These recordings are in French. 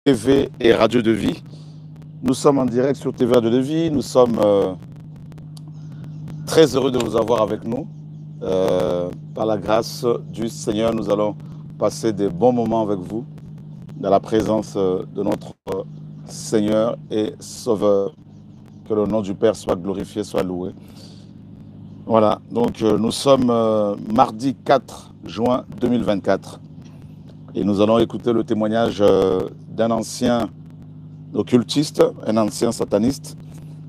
TV et Radio de Vie. Nous sommes en direct sur TV Radio de Vie. Nous sommes très heureux de vous avoir avec nous. Par la grâce du Seigneur, nous allons passer des bons moments avec vous dans la présence de notre Seigneur et Sauveur. Que le nom du Père soit glorifié, soit loué. Voilà, donc nous sommes mardi 4 juin 2024 et nous allons écouter le témoignage d'un ancien occultiste, un ancien sataniste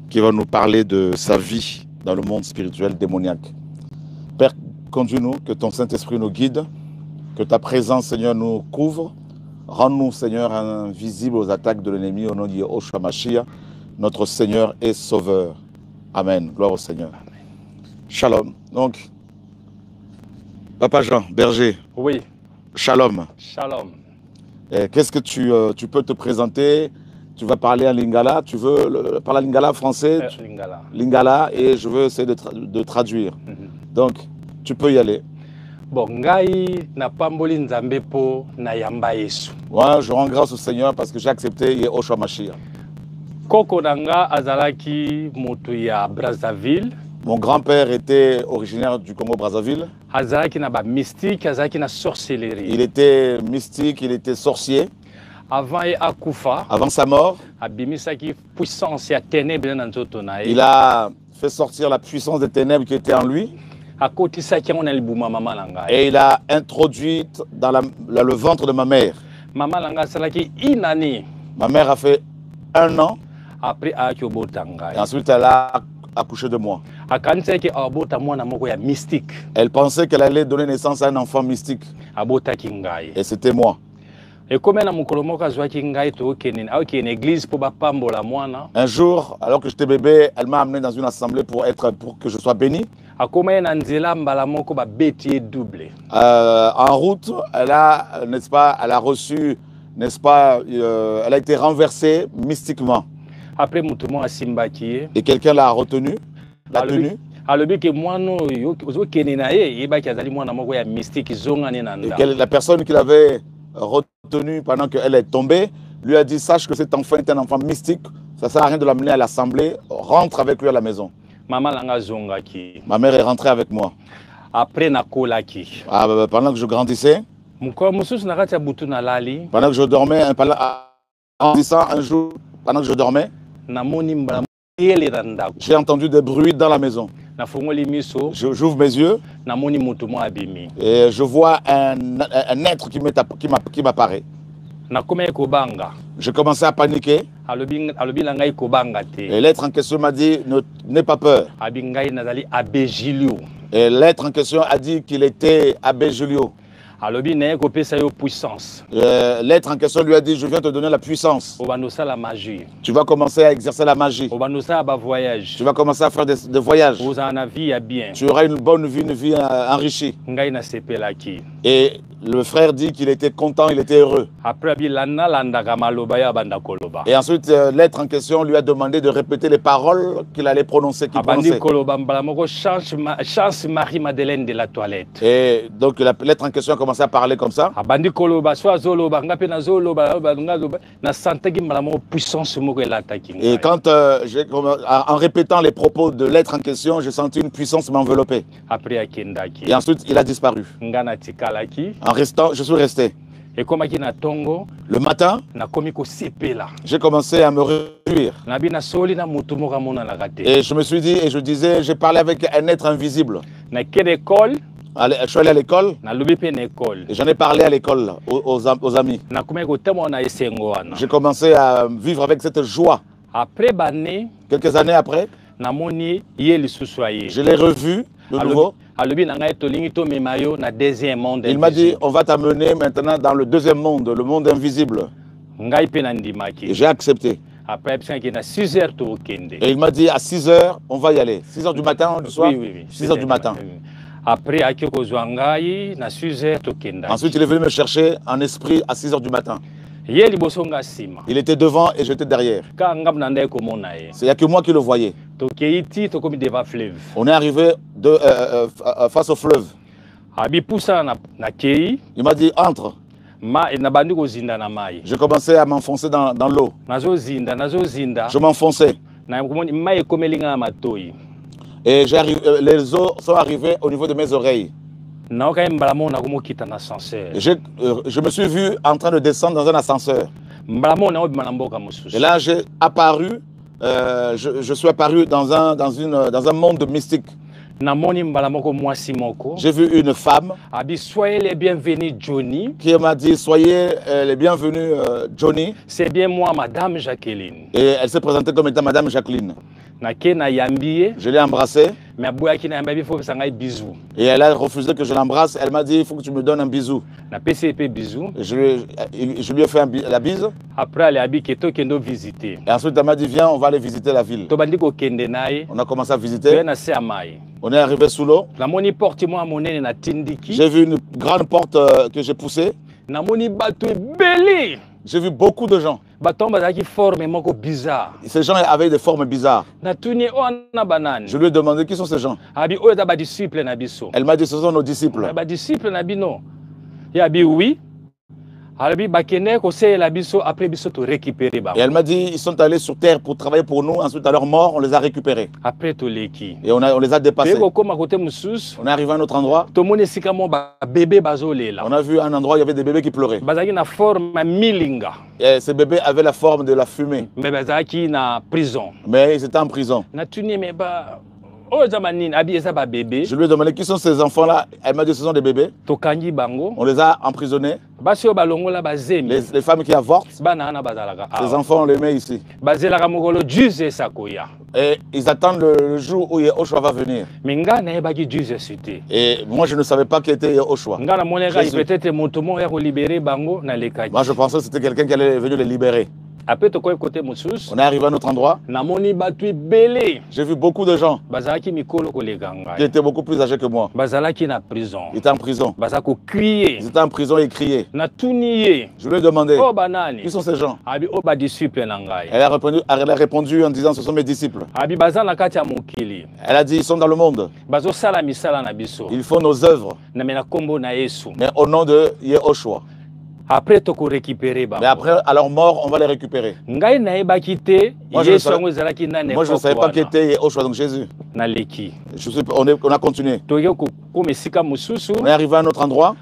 qui va nous parler de sa vie dans le monde spirituel démoniaque. Père, conduis-nous, que ton Saint-Esprit nous guide, que ta présence, Seigneur, nous couvre. Rends-nous, Seigneur, invisibles aux attaques de l'ennemi au nom de Yahushua Mashiach, notre Seigneur et Sauveur. Amen. Gloire au Seigneur. Shalom. Donc, Papa Jean, berger. Oui. Shalom. Shalom. Qu'est-ce que tu peux te présenter? Tu vas parler en lingala. Tu veux parler en lingala français? Lingala. Lingala, et je veux essayer de traduire. Donc, tu peux y aller. Bon, ngai na pamboli nzambe po na yamba Yesu. Moi, je rends grâce au Seigneur parce que j'ai accepté Yahushua Mashiach. Koko nanga azalaki moto ya Brazzaville. Mon grand-père était originaire du Congo-Brazzaville. Azalaki na ba mystique, azalaki na sorcellerie. Il était mystique, il était sorcier. Avant akufa, avant sa mort, abimisaki puissance ya ténèbres na nzoto na ye. Il a fait sortir la puissance des ténèbres qui était en lui. Akotisaki on elbuma mama nanga. Et il a introduit dans le ventre de ma mère. Mama nanga salaki inani. Ma mère a fait 1 an. Après akobotanga. Et ensuite elle a accouché de moi. Elle pensait qu'elle allait donner naissance à un enfant mystique. Et c'était moi. Un jour, alors que j'étais bébé, elle m'a amené dans une assemblée pour que je sois béni. En route, elle a reçu, elle a été renversée mystiquement. Après, et quelqu'un l'a retenu, l'a tenu. Et la personne qui l'avait retenu pendant qu'elle est tombée lui a dit: sache que cet enfant est un enfant mystique, ça ne sert à rien de l'amener à l'assemblée, rentre avec lui à la maison. Ma mère est rentrée avec moi. Pendant que je grandissais, pendant que je dormais, un jour, pendant que je dormais, j'ai entendu des bruits dans la maison. J'ouvre mes yeux et je vois un être qui m'apparaît. Je commençais à paniquer. Et l'être en question m'a dit: n'aie pas peur. Et l'être en question a dit qu'il était Abbé Julio. L'être en question lui a dit: je viens te donner la puissance. Tu vas commencer à exercer la magie. Tu vas commencer à faire des voyages. Tu auras une bonne vie, une vie enrichie. Et le frère dit qu'il était content, il était heureux. Et ensuite, l'être en question lui a demandé de répéter les paroles qu'il allait prononcer, qu'il prononçait. Et donc l'être en question a commencé à parler comme ça. Et quand en répétant les propos de l'être en question, j'ai senti une puissance m'envelopper. Et ensuite, il a disparu. En restant, je suis resté. Le matin, j'ai commencé à me réjouir. Et je me suis dit, et je disais, j'ai parlé avec un être invisible. Je suis allé à l'école et j'en ai parlé à l'école aux amis. J'ai commencé à vivre avec cette joie. Quelques années après, je l'ai revu de nouveau. Il m'a dit: on va t'amener maintenant dans le deuxième monde, le monde invisible. Et j'ai accepté. Et il m'a dit: à 6 h, on va y aller. 6 h du matin, du soir? Oui. 6 h du matin. Ensuite, il est venu me chercher en esprit à 6 h du matin. Il était devant et j'étais derrière. Il n'y a que moi qui le voyais. On est arrivé face au fleuve. Il m'a dit: entre. Je commençais à m'enfoncer dans l'eau. Je m'enfonçais. Et les eaux sont arrivées au niveau de mes oreilles. Je me suis vu en train de descendre dans un ascenseur. Et là, j'ai apparu, je suis apparu dans un monde mystique. J'ai vu une femme soyez les bienvenus, Johnny. Qui m'a dit, soyez les bienvenus, Johnny. C'est bien moi, Madame Jacqueline. Et elle s'est présentée comme étant Madame Jacqueline. Je l'ai embrassée. Et elle a refusé que je l'embrasse. Elle m'a dit, il faut que tu me donnes un bisou. Je lui ai fait la bise. Après, elle visiter. Et ensuite, elle m'a dit, viens, on va aller visiter la ville. On a commencé à visiter. On est arrivé sous l'eau. J'ai vu une grande porte que j'ai poussée. J'ai vu beaucoup de gens. Ces gens avaient des formes bizarres. Je lui ai demandé qui sont ces gens. Elle m'a dit ce sont nos disciples. Oui. Et elle m'a dit ils sont allés sur terre pour travailler pour nous. Ensuite à leur mort on les a récupérés. Et on les a dépassés. On est arrivé à un autre endroit. On a vu un endroit où il y avait des bébés qui pleuraient. Et ces bébés avaient la forme de la fumée. Mais ils étaient en prison. Je lui ai demandé qui sont ces enfants-là. Elle m'a dit ce sont des bébés. On les a emprisonnés. Les femmes qui avortent, ces enfants on les met ici. Et ils attendent le jour où Yehoshua va venir. Et moi je ne savais pas qui était Yehoshua. Moi je pensais que c'était quelqu'un qui allait venir les libérer. On est arrivé à notre endroit. J'ai vu beaucoup de gens qui étaient beaucoup plus âgés que moi. Ils étaient en prison. Ils étaient en prison et criaient. Je lui ai demandé qui sont ces gens. Elle a répondu en disant ce sont mes disciples. Elle a dit ils sont dans le monde. Ils font nos œuvres. Mais au nom de Yehoshua. Mais après, à leur mort, on va les récupérer. Moi, je ne savais pas qui était Yehoshua, donc Jésus. On a continué. On est arrivé à un autre endroit.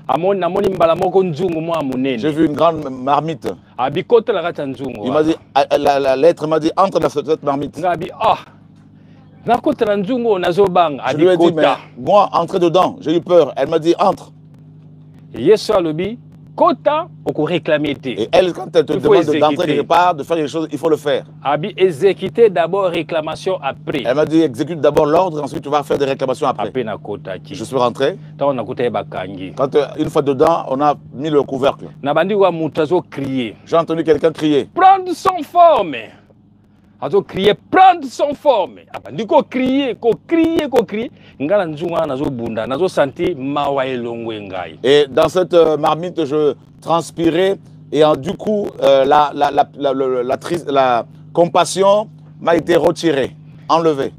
J'ai vu une grande marmite. Il m'a dit, la lettre m'a dit, entre dans cette marmite. Je lui ai dit, mais moi, entrer dedans, j'ai eu peur. Elle m'a dit, entre. Et elle, quand elle te demande d'entrer quelque part, de faire quelque chose, il faut le faire. Exécuter d'abord réclamation après. Elle m'a dit exécute d'abord l'ordre, ensuite tu vas faire des réclamations après. Je suis rentré. Quand une fois dedans, on a mis le couvercle. J'ai entendu quelqu'un crier. Prendre son forme. Crier, prendre son forme. Et dans cette marmite, je transpirais et du coup, la compassion m'a été retirée, enlevée.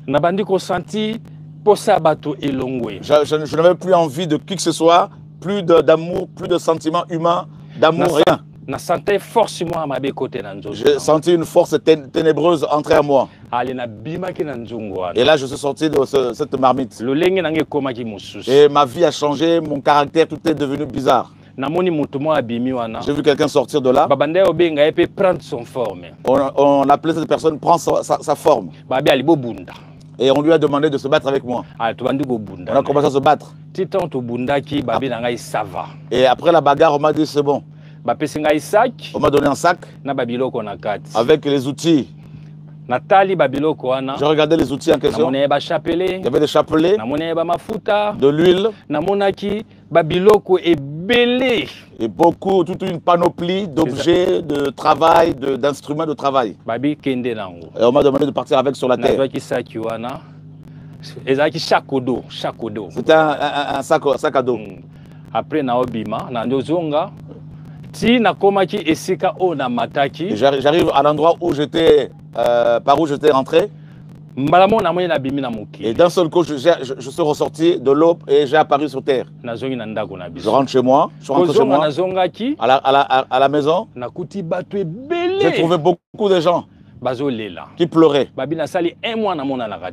Je n'avais plus envie de qui que ce soit, plus d'amour, plus de sentiments humains, d'amour, rien. J'ai senti une force ténébreuse entrer à moi. Et là, je suis sorti de cette marmite. Et ma vie a changé, mon caractère, tout est devenu bizarre. J'ai vu quelqu'un sortir de là. On appelait cette personne prendre sa forme. Et on lui a demandé de se battre avec moi. On a commencé à se battre. Et après la bagarre, on m'a dit c'est bon. On m'a donné un sac avec les outils. Je regardais les outils en question. Il y avait des chapelets, de l'huile et beaucoup, toute une panoplie d'objets de travail, d'instruments de travail. Et on m'a demandé de partir avec sur la terre. C'était un sac à dos. Après, j'arrive à l'endroit où j'étais, par où j'étais rentré. Et d'un seul coup, je suis ressorti de l'eau et j'ai apparu sur terre. Je rentre chez moi, je rentre chez moi, à la maison. J'ai trouvé beaucoup de gens qui pleuraient.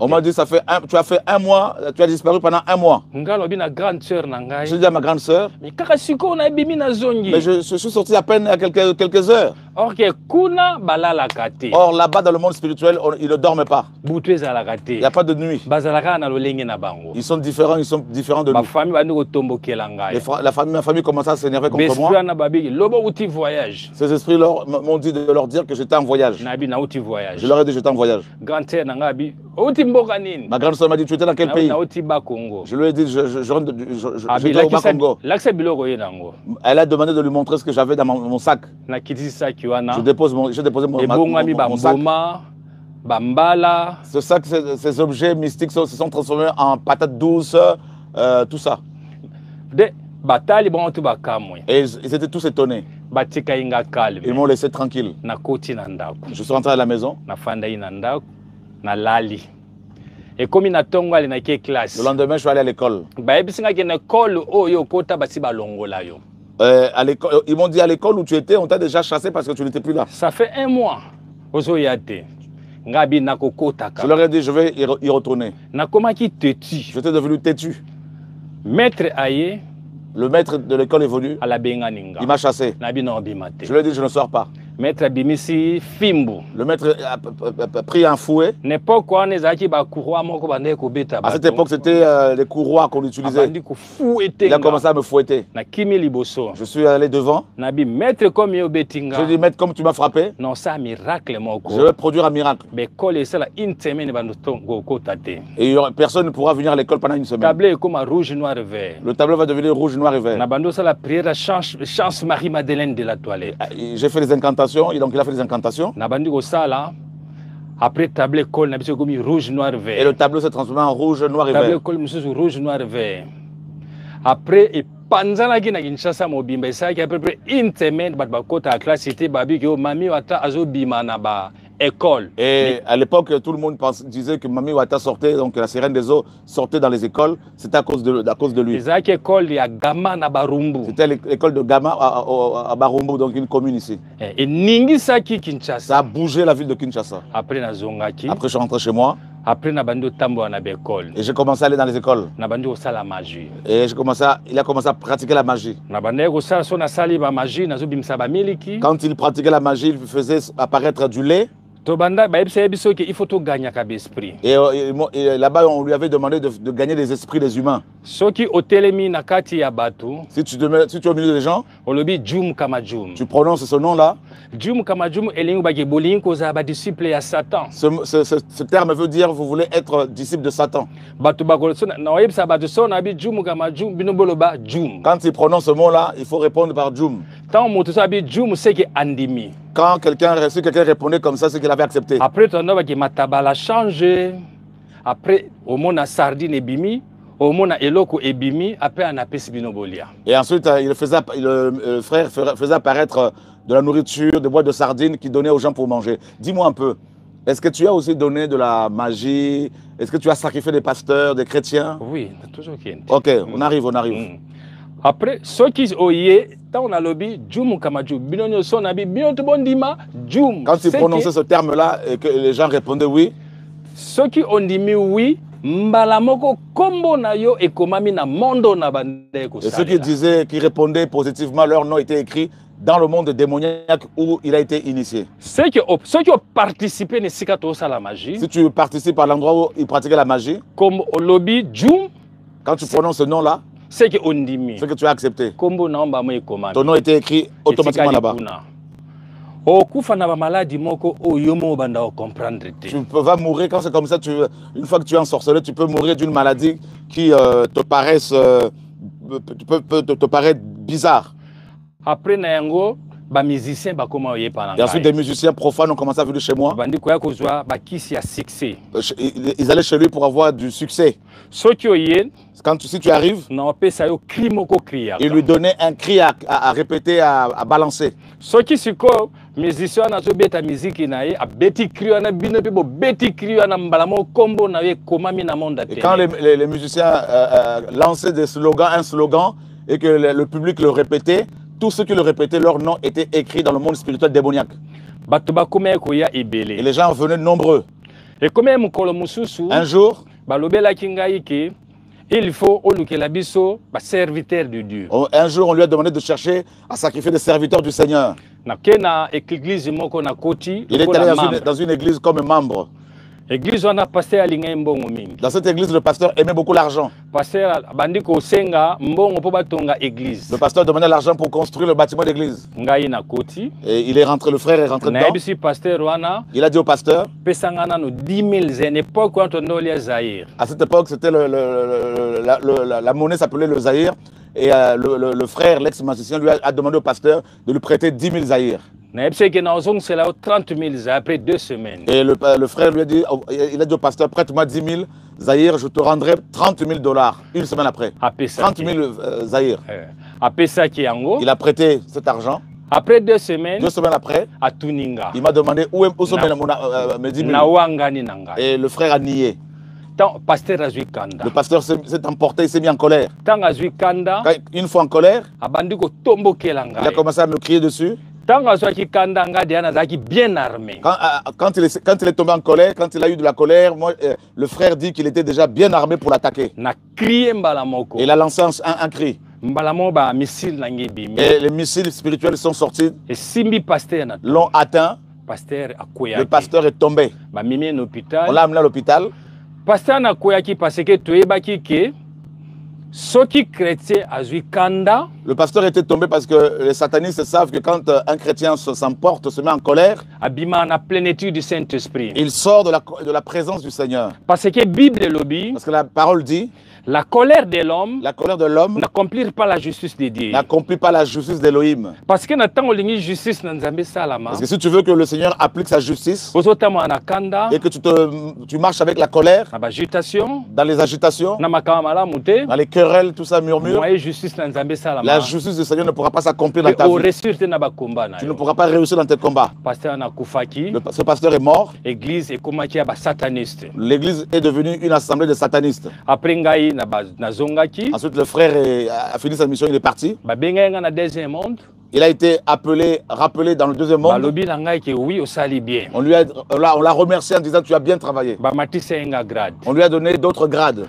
On m'a dit, tu as fait un mois, tu as disparu pendant un mois. Je dis à ma grande sœur, mais je suis sorti à peine à quelques heures. Or là-bas dans le monde spirituel, ils ne dorment pas. Il n'y a pas de nuit. Ils sont différents de nous. Ma famille commence à s'énerver contre moi. Ces esprits m'ont dit de leur dire que j'étais en voyage. Je leur ai dit que j'étais en voyage. Ma grande soeur m'a dit, tu étais dans quel pays? Je lui ai dit, j'étais au Bas-Congo. Elle a demandé de lui montrer ce que j'avais dans mon sac. J'ai déposé mon sac. Ce sac, ces objets mystiques se sont transformés en patates douces, tout ça. Et ils étaient tous étonnés. Ils m'ont laissé tranquille. Je suis rentré à la maison. Le lendemain, je suis allé à l'école. Ils m'ont dit à l'école où tu étais, on t'a déjà chassé parce que tu n'étais plus là. Ça fait un mois. Je leur ai dit, je vais y retourner. J'étais devenu têtu. Le maître de l'école est venu. Il m'a chassé. Je lui ai dit, je ne sors pas. Le maître a pris un fouet. À cette époque, c'était les courroies qu'on utilisait. Il a commencé à me fouetter. Je suis allé devant. Je lui ai dit, maître, comme tu m'as frappé, je vais produire un miracle. Et personne ne pourra venir à l'école pendant une semaine. Le tableau va devenir rouge, noir et vert. J'ai fait les incantations. Et donc il a fait des incantations. Après tableau école, rouge, noir, vert. Et le tableau s'est transformé en rouge, noir et vert. Tableau école, rouge, noir, vert. Après, et pendant que Kinshasa mobimba, ça qui à peu près une semaine, à la classe, c'était babi que mami wata azo bima na ba école. Et à l'époque, tout le monde disait que Mami Wata sortait, donc la sirène des eaux sortait dans les écoles. C'était à cause de lui. C'était l'école de Gama à Barumbu, donc une commune ici. Ça a bougé la ville de Kinshasa. Après, je suis rentré chez moi. Et j'ai commencé à aller dans les écoles. Et il a commencé à pratiquer la magie. Quand il pratiquait la magie, il faisait apparaître du lait. Il faut tout gagner l'esprit. Et là-bas, on lui avait demandé de gagner les esprits des humains. Si tu es au milieu des gens, tu prononces ce nom-là. Ce terme veut dire vous voulez être disciple de Satan. Quand il prononce ce mot-là, il faut répondre par Djoum. Quand quelqu'un répondait comme ça, c'est qu'il avait accepté. Après, ton nom qui m'a changé. Après, au monde a sardine et bimi, au monde a eloko et bimi, après on a pesi binobolia. Et ensuite, le frère faisait apparaître de la nourriture, des boîtes de sardines qu'il donnait aux gens pour manger. Dis-moi un peu, est-ce que tu as aussi donné de la magie? Est-ce que tu as sacrifié des pasteurs, des chrétiens? Oui, toujours qu'il y a. Ok, on arrive. Après, ceux qui ont eu, quand il prononçait ce terme-là et que les gens répondaient oui, ceux qui ont dit oui, et ceux qui répondaient positivement, leur nom était écrit dans le monde démoniaque où il a été initié. Ceux qui ont participé à la magie, si tu participes à l'endroit où il pratiquait la magie, comme au lobby, quand tu prononces ce nom-là, ce que tu as accepté, ton nom était écrit automatiquement là-bas. Tu vas mourir quand c'est comme ça. Une fois que tu es ensorcelé, tu peux mourir d'une maladie qui te paraît bizarre. Après, et ensuite, des musiciens profanes ont commencé à venir chez moi. Ils allaient chez lui pour avoir du succès. Si tu arrives, il lui donnait un cri à répéter, à balancer. musicien nazo beta musique na ye abeti crio na bino pe bo beti crio na mbalamo kombo na ye komami na monde. Et quand les musiciens lançaient des slogans, un slogan, et que le public le répétait, tous ceux qui le répétaient, leur nom était écrit dans le monde spirituel démoniaque. Et les gens venaient nombreux. Un jour, il faut serviteur de Dieu. Un jour, on lui a demandé de chercher à sacrifier des serviteurs du Seigneur. Il est allé dans une église comme membre. Dans cette église, le pasteur aimait beaucoup l'argent. Le pasteur demandait l'argent pour construire le bâtiment d'église. Et il est rentré, le frère est rentré dedans. Il a dit au pasteur, à cette époque, c'était la monnaie s'appelait le Zaïre. Et le frère, l'ex-magicien, lui a demandé au pasteur de lui prêter 10 000 Zaïre. C'est 30 000 après 2 semaines. Et le frère lui a dit, il a dit au pasteur, prête-moi 10 000 Zaïre, je te rendrai 30 000 $, une semaine après. 30 000 Zaïre. Il a prêté cet argent. Après 2 semaines, après, il m'a demandé où sont mes 10 000. Et le frère a nié. Le pasteur s'est emporté, il s'est mis en colère. Une fois en colère, il a commencé à me crier dessus. Quand il est tombé en colère, quand il a eu de la colère, le frère dit qu'il était déjà bien armé pour l'attaquer. Il a lancé un cri. Et les missiles spirituels sont sortis, l'ont atteint. Le pasteur est tombé. On l'a amené à l'hôpital. Le pasteur était tombé parce que les satanistes savent que quand un chrétien s'emporte, se met en colère, il sort de la présence du Seigneur. Parce que la parole dit, la colère de l'homme n'accomplit pas la justice de Dieu. N'accomplit pas la justice d'Élohim. Parce que si tu veux que le Seigneur applique sa justice et que tu marches avec la colère, dans les agitations, dans les querelles, tout ça murmure, la justice du Seigneur ne pourra pas s'accomplir dans ta vie. Tu ne pourras pas réussir dans tes combats. Ce pasteur est mort. L'église est devenue une assemblée de satanistes. Ensuite, le frère a fini sa mission, il est parti. Il a été rappelé dans le deuxième monde. On l'a remercié en disant tu as bien travaillé. On lui a donné d'autres grades.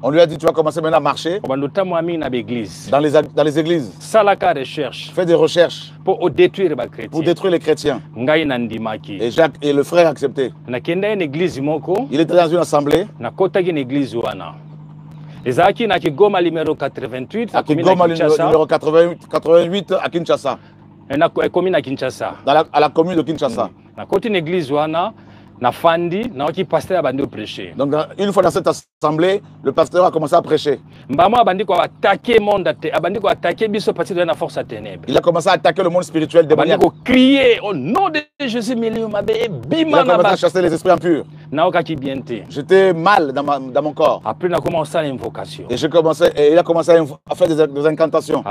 On lui a dit tu vas commencer maintenant à marcher dans les églises. Fais des recherches pour détruire les chrétiens. Et le frère a accepté. Il était dans une assemblée. À Kigoma numéro 88 à Kinshasa. À la commune de Kinshasa. Donc une fois dans cette assemblée, le pasteur a commencé à prêcher. Il a commencé à attaquer le monde spirituel démoniaque. Crier au nom de Jésus. Il a commencé à chasser les esprits impurs. J'étais mal dans mon corps. Après, il a commencé à l'invocation. Et il a commencé à faire des incantations.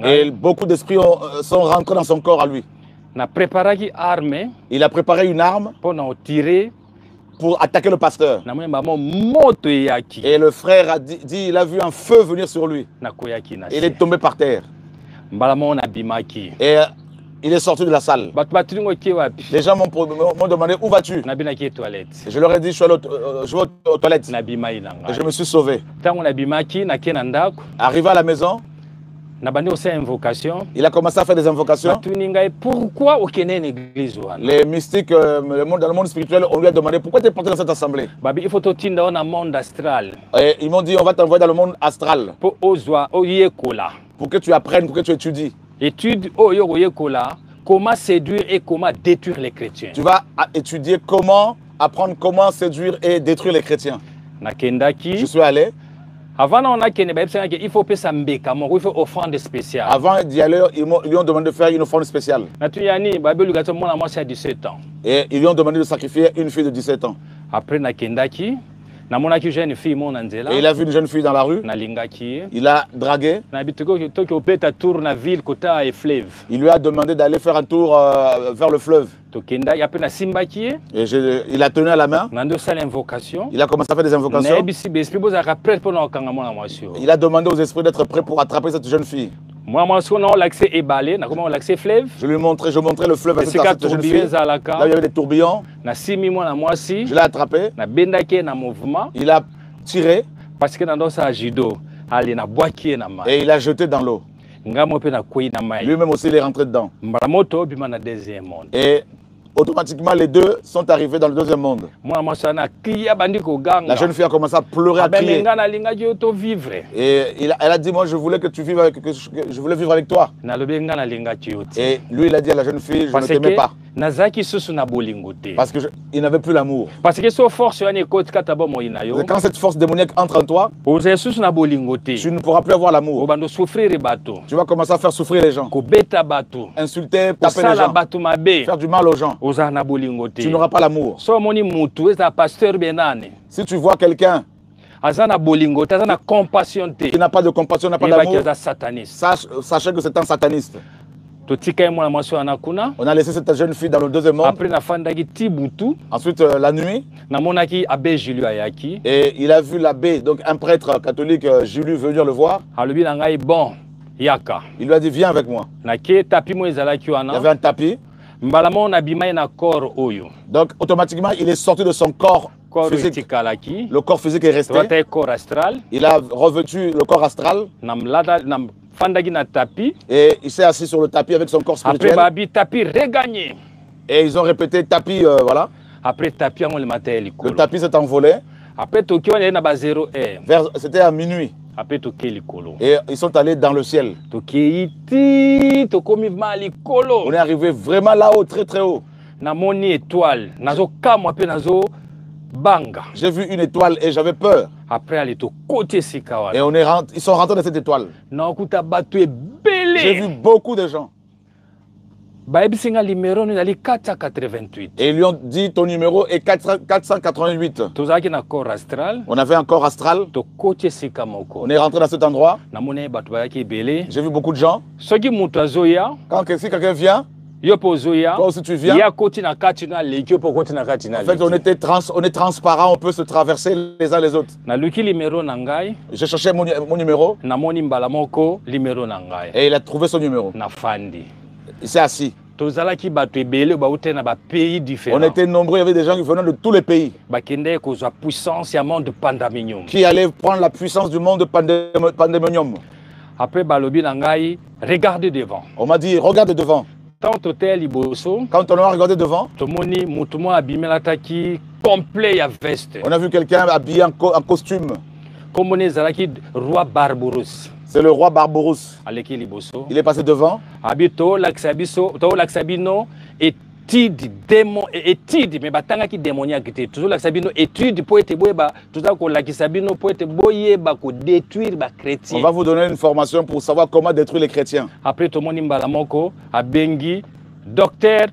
Et beaucoup d'esprits sont rentrés dans son corps à lui. Il a préparé une arme pour attaquer le pasteur. Et le frère a dit il a vu un feu venir sur lui. Il est tombé par terre. Et il est sorti de la salle. Les gens m'ont demandé où vas-tu? Je leur ai dit je vais aux toilettes. Et je me suis sauvé. Arrivé à la maison, il a commencé à faire des invocations. Pourquoi aucune église? Les mystiques dans le monde spirituel, on lui a demandé pourquoi tu es parti dans cette assemblée. Il faut dans le monde astral. Et ils m'ont dit on va t'envoyer dans le monde astral. Pour que tu apprennes, pour que tu étudies. Étude comment séduire et comment détruire les chrétiens. Tu vas étudier apprendre comment séduire et détruire les chrétiens. Je suis allé. Avant, il faut offrande spéciale. Avant d'y aller, ils lui ont demandé de faire une offrande spéciale. Et ils lui ont demandé de sacrifier une fille de 17 ans. Après, namonaki jeune fille mon Et nzela il a vu une jeune fille dans la rue. nalingaki ye Il a dragué. na bitoko toki obeta tour na ville kota e fleuve Il lui a demandé d'aller faire un tour vers le fleuve. tokenda ya pe nasimbaki ye Et il a tenu à la main. nando sala invocation Il a commencé à faire des invocations. nayebisi besprit bozalaka prêtre mpo na kokanga mwana mwasi oyo Il a demandé aux esprits d'être prêts pour attraper cette jeune fille. mwana mwasi oyo naolakise ebale nakoma olakise fleuve Je montrais le fleuve à esika cette jeune tourbillon fille. Là ezalaka où il y avait des tourbillons. nasimi mwana mwasi Je l'ai attrapé. nabendaki ye na mouvement Il a tiré parce que nando osala judo ale nabwaki ye na mai et il a jeté dans l'eau. nga mo mpe nakwei na mai Lui-même aussi, il est rentré dedans. mbala moto obima na deuxième monde Et automatiquement, les deux sont arrivés dans le deuxième monde. mwana mwasi wana akria bandi La koganga jeune fille a commencé à pleurer, à crier. nga nalingaki yo tovivre Et elle a dit, moi, je voulais que tu vives avec, je voulais vivre avec toi. nalobi nga nalingaki yo te Et lui, il a dit à la jeune fille, je parce ne t'aimais que pas. nazalaki susu na bolingo te Parce qu'il n'avait plus l'amour. parce que so force wana ekoti kata bomoi na yo Et quand cette force démoniaque entre en toi, ozali susu na bolingo te tu ne pourras plus avoir l'amour. obanda osouffrire bato Tu vas commencer à faire souffrir les gens. kobeta bato Insulter, taper les kosala gens. bato mabe Faire du mal aux gens. ozala na bolingo te Tu n'auras pas l'amour. so omoni mutu ezala pasteur benane Si tu vois quelqu'un aza na bolingo te aza na compassion te qui n'a pas de compassion, n'a pas eyebaki d'amour, aza sataniste sachez que c'est un sataniste. totika ye mwana mwasi wana kuna On a laissé cette jeune fille dans le deuxième monde. après nafandaki ti butu Ensuite, la nuit, namonaki abe Juliu ayaki et il a vu l'abbé, donc un prêtre catholique, Julius, venir le voir. alobi na ngai bon yaka Il lui a dit, viens avec moi. nake tapi mo ezalaki Il y avait wana un tapis. mbala mo nabimai na corps oyo Donc, automatiquement, il est sorti de son corps corps oyo physique. etikalaki Le corps physique est resté. tobata ye corps astral Il a revêtu le corps astral nafandaki na tapi et il s'est assis sur le tapis avec son corps après spirituel. babi tapi regagné Et ils ont répété tapis, voilà. après tapi yango le matin ya Le likolo tapis s'est envolé. après toki wana ye na ba 0 heure C'était à minuit. après tokei likolo Et ils sont allés dans le ciel. tokei ti tokomi ma likolo On est arrivé vraiment là-haut, très très haut. namoni étoile nazokamwa mpe nazobanga J'ai vu une étoile et j'avais peur. après ale tokoti esika Et wana ils sont rentrés dans cette étoile. naokuta bato J'ai vu ebele beaucoup de gens. bayebisi nga limero no ezali 488 Et ils lui ont dit, ton numéro est 488. tozalaki na corps astral On avait un corps astral. tokoti esika moko On est rentré dans cet endroit. namoni bato bayaki ebele J'ai vu beaucoup de gens. soki moto azoya Si quelqu'un vient, yo mpe ozoya toi aussi tu viens. ye akoti na kati na aleki yo mpe okoti na kati na En fait, on est transparent, on peut se traverser les uns les autres. naluki limero na ngai J'ai cherché mon numéro namoni mbala moko limero na ngai et il a trouvé son numéro. nafandi Il s'est assis. tozalaki bato ebele bauta na bapays On différents était nombreux, il y avait des gens qui venaient de tous les pays, bakendeki kozwa puissance ya monde pandaminium qui allaient prendre la puissance du monde pandémonium. après balobi na ngai regarde devant On m'a dit, regarde devant. tant toteya liboso Quand on a regardé devant, tomoni motu moko abimelataki complet ya veste on a vu quelqu'un habillé en costume. kombona ezalaki roi barbarus C'est le roi Barbarousse. aleki liboso Il est passé devant. abi tolakisa bino étude me batangaki démoniaque te tozolakisa bino étude mpo ete boyeba toza kolakisa bino mpo ete boyeba kodétruire On bachrétien va vous donner une formation pour savoir comment détruire les chrétiens. après tomoni mbala moko abengi docteur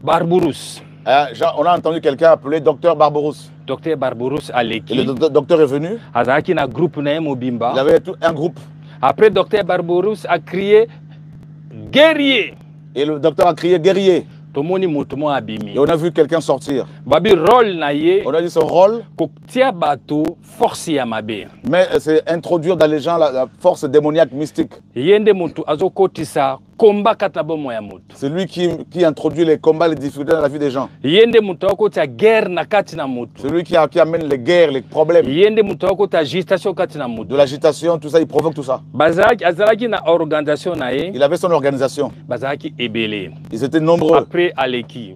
barbarus On a entendu quelqu'un appelé docteur Barbarousse. docteur barbarus Et aleki le docteur est venu. azalaki na groupe na ye Il mobimba avait un groupe. après docteur barbarus a crié guerrier Et le docteur a crié guerrier. tomoni moto mo abimi Et on a vu quelqu'un sortir. babi rôle na ye On a dit son rôle, kotia bato force ya mabe mais c'est introduire dans les gens la force démoniaque mystique. ye nde moto azokotisa komba kata bomo ya moto C'est lui qui introduit les combats, les difficultés dans la vie des gens. ye nde moto akotia guerre na kati na moto C'est lui qui amène les guerres, les problèmes, ye nde moto akotia agitation kati na de moto l'agitation, tout ça, il provoque tout ça. azalaki na organisation na ye Il avait son organisation. bazalaki ebele Ils étaient nombreux. après aleki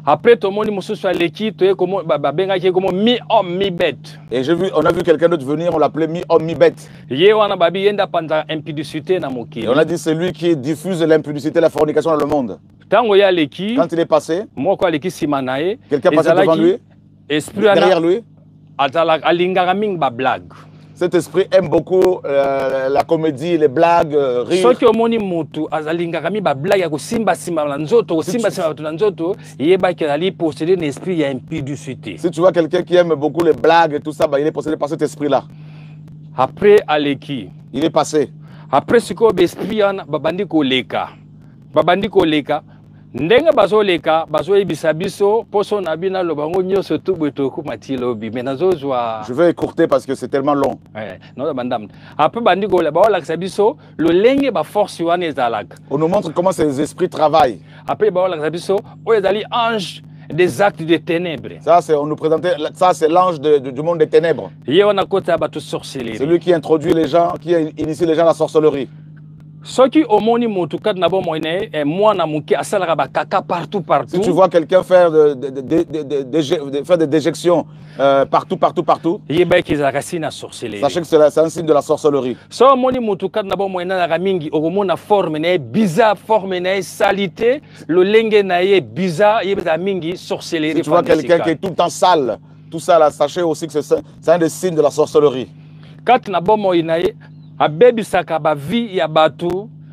après tomoni mosusu aleki toye babengaki ye komo mi-homme mi-bête Et on a vu quelqu'un d'autre venir, on l'appelait mi-homme, mi-bête. ye wana babi ye nde apanzaka impudicité na Et on mokili a dit c'est lui qui diffuse l'impudicité, la fornication dans le monde. ntango ye aleki Quand il est passé, moko aleki nsima na ye quelqu'un passait devant lui, esprit derrière wana lui. alingaka mingi bablague Cet esprit aime beaucoup la comédie, les blagues, rire. Soki omoni mutu azalingaka mi ba blague ya kosimba simba na nzoto, kosimba simba bato na nzoto, yebaki ali posséder un esprit ya impudicité. Si tu vois quelqu'un qui aime beaucoup les blagues et tout ça, bah, il est possédé par cet esprit-là. Après aleki. Il est passé. Après siko besprit yana babandi koleka. Babandi koleka. Ndenga bazo leka, bazo ebisa biso, poso na bina lobango nyoso tubuto ku matilobi. Menazo zwa. Je vais écourter parce que c'est tellement long. Non bandam. Après bandi kola ba ola biso, lo lenge ba force wana ezalaka. On nous montre comment ces esprits travaillent. Après ba ola biso, o ezali ange des actes de ténèbres. Ça, on nous présentait, ça c'est l'ange du monde des ténèbres. C'est lui qui introduit les gens, qui initie les gens à la sorcellerie. Soki omoni mutu kat na bomoine mwana muke asalaka ba kaka partout. Si tu vois quelqu'un faire des déjections partout. Sachez que c'est un signe de la sorcellerie. So omoni mutu kat na bomoine na mingi okomona forme na bizarre, forme na salité, le lenge na ye bizarre, yebeza mingi sorcellerie. Si tu vois quelqu'un qui est tout le temps sale, tout ça là, sachez aussi que c'est un des signes de la sorcellerie. Kat na bomoine abebisaka ba vie ya batu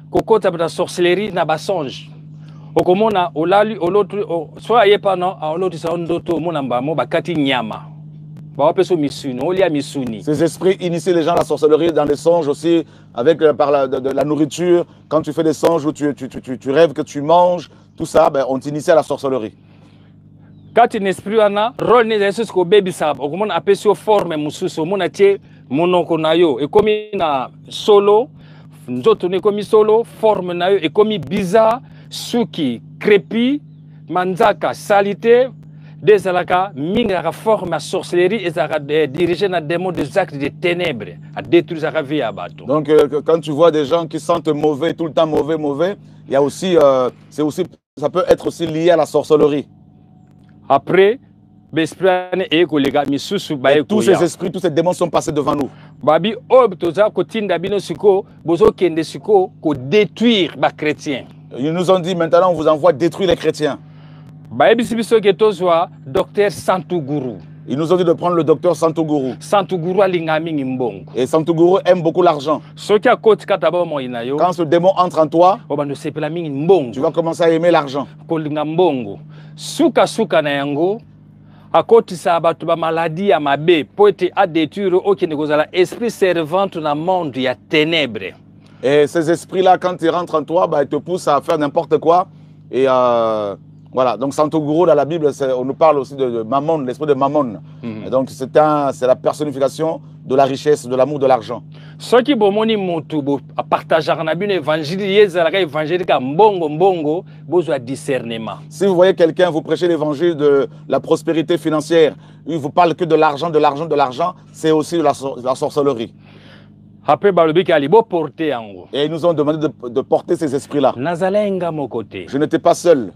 kokota ba sorcellerie na ba songe okomona olali olotru soit yepa non olotru sa ndoto mona mbamo bakati nyama ba wapeso misuni olia misuni. Ces esprits initient les gens à la sorcellerie dans les songes aussi avec par de la nourriture. Quand tu fais des songes où tu rêves que tu manges, tout ça, ben, on t'initie à la sorcellerie. Quand un esprit ana rôle ne Jesus ko bebisa okomona apesio forme mususu mona tie monoko na yo ekomi na solo nzoto ne komi solo forme na yo ekomi bizarre suki crépi manzaka salité des alaka minga forme à sorcellerie et ça diriger na démon des actes de ténèbres à détruire sa vie à bateau. Donc quand tu vois des gens qui sentent mauvais tout le temps mauvais, il y a aussi ça peut être aussi lié à la sorcellerie. Après tous ces esprits, tous ces démons sont passés devant nous. Babi détruire les chrétiens. Ils nous ont dit maintenant on vous envoie détruire les chrétiens. Docteur Santogourou. Ils nous ont dit de prendre le docteur Santogourou. Santogourou alingamingi mbongo. Et Santogourou aime beaucoup l'argent. Quand ce démon entre en toi, tu vas commencer à aimer l'argent. Suka na yango akotisa bato ba maladie ya mabe po ete a détruire okende kozala esprit servante na monde ya ténèbres. Et ces esprits-là, quand ils rentrent en toi, bah, ils te poussent à faire n'importe quoi. Et voilà, donc Santogourou dans la Bible, on nous parle aussi de Mammon, l'esprit de Mammon. Et donc c'est la personnification de la richesse, de l'amour, de l'argent. Ceux qui bomoni mutu partager na bin évangile yezalaka évangile ka mbongo besoin discernement. Si vous voyez quelqu'un vous prêcher l'évangile de la prospérité financière, il vous parle que de l'argent, c'est aussi de la sorcellerie. Et ils nous ont demandé de porter ces esprits-là. Je n'étais pas seul.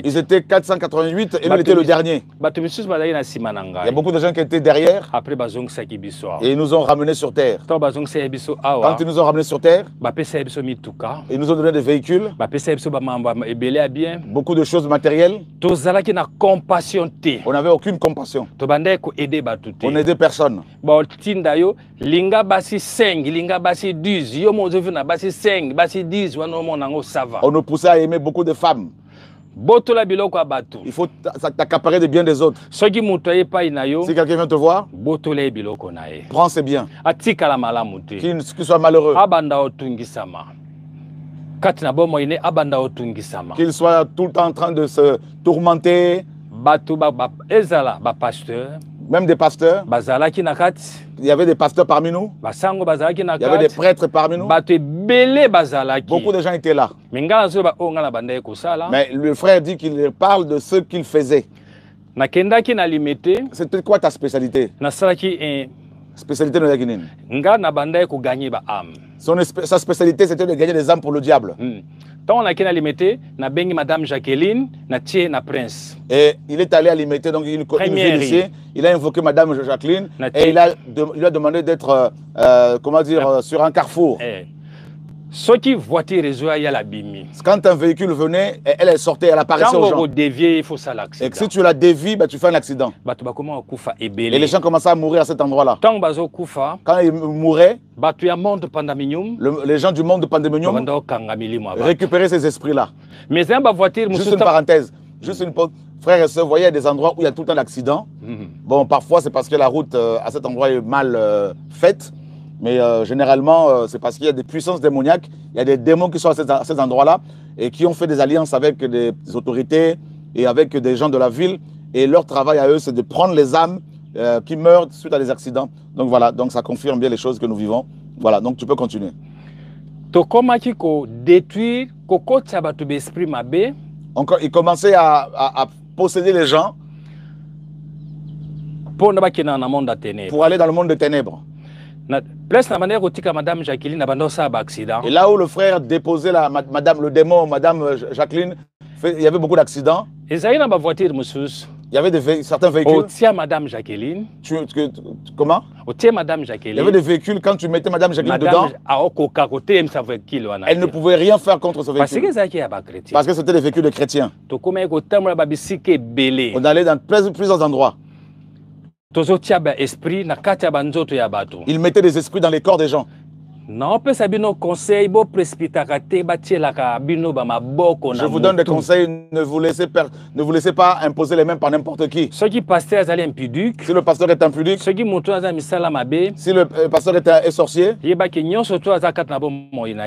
Ils étaient 488 et nous étions le dernier. Il y a beaucoup de gens qui étaient derrière. Et ils nous ont ramenés sur terre. Quand ils nous ont ramenés sur terre, ils nous ont donné des véhicules, beaucoup de choses matérielles. On n'avait aucune compassion. On aidait personne. Linga basi 5, linga basi 10, yo mo na basi 5, basi 10, on nous poussait à aimer beaucoup de femmes. Il faut t'accaparer des biens des autres. Si quelqu'un vient te voir, prends ses biens. Qu'il soit malheureux. Qu'il soit tout le temps en train de se tourmenter. Même des pasteurs. Il y avait des pasteurs parmi nous. Il y avait des prêtres parmi nous. Beaucoup de gens étaient là. Mais le frère dit qu'il parle de ce qu'il faisait. C'était quoi ta spécialité? Spécialité de Guinée. Sa spécialité, c'était de gagner des âmes pour le diable. Tant on a qu'à limiter, na bengi Madame Jacqueline, na tie na Prince. Et il est allé à limiter, donc il a invoqué Madame Jacqueline et il a demandé d'être, comment dire, sur un carrefour. Ce qui voiture réseau il y a la bimi. Quand un véhicule venait, elle sortait, elle apparaissait aux gens. Quand dévier, il faut ça l'accident. Et que si tu la dévies, ben, tu fais un accident. Et les gens commençaient à mourir à cet endroit-là. Quand ils mouraient, les gens du monde de Pandemonium récupéraient ces esprits-là. Juste une parenthèse, juste une pause. Frères et sœurs, vous voyez, il y a des endroits où il y a tout le temps d'accidents. Bon, parfois, c'est parce que la route à cet endroit est mal faite. Mais généralement, c'est parce qu'il y a des puissances démoniaques. Il y a des démons qui sont à ces endroits-là et qui ont fait des alliances avec des autorités et avec des gens de la ville. Et leur travail à eux, c'est de prendre les âmes qui meurent suite à des accidents. Donc voilà, donc ça confirme bien les choses que nous vivons. Voilà, donc tu peux continuer. Encore, il commençait à posséder les gens pour aller dans le monde des ténèbres. Et là où le frère déposait le démon, Madame Jacqueline, il y avait beaucoup d'accidents. Il y avait certains véhicules. Madame Jacqueline. Comment? Madame Jacqueline. Il y avait des véhicules, quand tu mettais Madame Jacqueline dedans, elle ne pouvait rien faire contre ce véhicule. Parce que c'était des véhicules de chrétiens. On allait dans plusieurs endroits. Il mettait des esprits dans les corps des gens. Je vous donne des conseils, ne vous laissez pas imposer les mains par n'importe qui. Si le pasteur est impudique, si le pasteur est sorcier,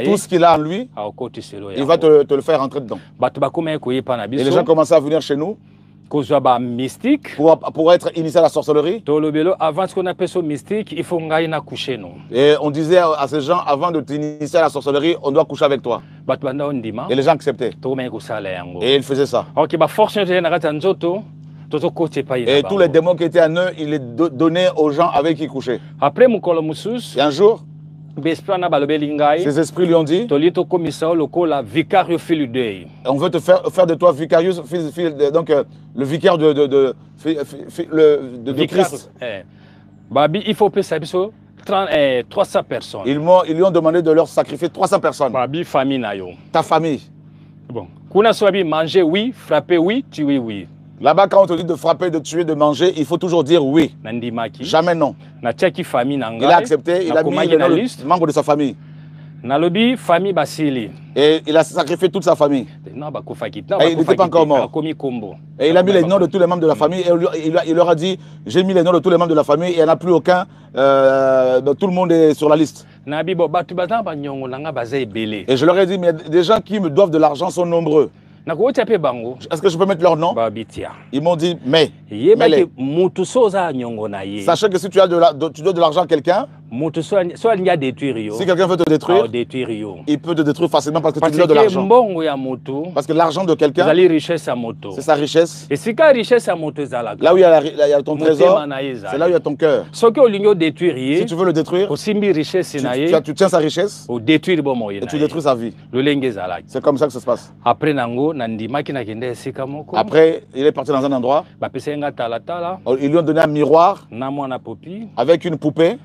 tout ce qu'il a en lui, il va te le faire rentrer dedans. Et les gens commencent à venir chez nous mystique pour être initié à la sorcellerie. Avant ce qu'on appelle ça mystique, il faut coucher nous. Et on disait à ces gens, avant de t'initier à la sorcellerie, on doit coucher avec toi. Et les gens acceptaient. Et ils faisaient ça. Et tous les démons qui étaient en eux, ils les donnaient aux gens avec qui ils couchaient. Et un jour, ces esprits lui ont dit, on veut te faire de toi vicarius, donc le vicaire de Christ. Il faut payer 300 personnes. Ils lui ont demandé de leur sacrifier 300 personnes. Ta famille. Bon. Manger oui, frapper oui, tuer oui. Là-bas, quand on te dit de frapper, de tuer, de manger, il faut toujours dire oui. Jamais non. Il a accepté, il a mis le membre de sa famille. Et il a sacrifié toute sa famille. Et il n'était pas encore mort. Et il a mis les noms de tous les membres de la famille. Et il leur a dit, j'ai mis les noms de tous les membres de la famille et il n'y en a plus aucun. Tout le monde est sur la liste. Et je leur ai dit, mais des gens qui me doivent de l'argent sont nombreux. Est-ce que je peux mettre leur nom? Ils m'ont dit, mais sachez que si tu dois de l'argent à quelqu'un, si quelqu'un veut te détruire, il peut te détruire facilement parce que tu lui dois de l'argent. Parce que l'argent de quelqu'un, c'est sa richesse. Là où il y a ton trésor, c'est là où il y a ton cœur. Si tu veux le détruire, tu tiens sa richesse et tu détruis sa vie. C'est comme ça que ça se passe. Après, il est parti dans un endroit. Ils lui ont donné un miroir avec une poupée,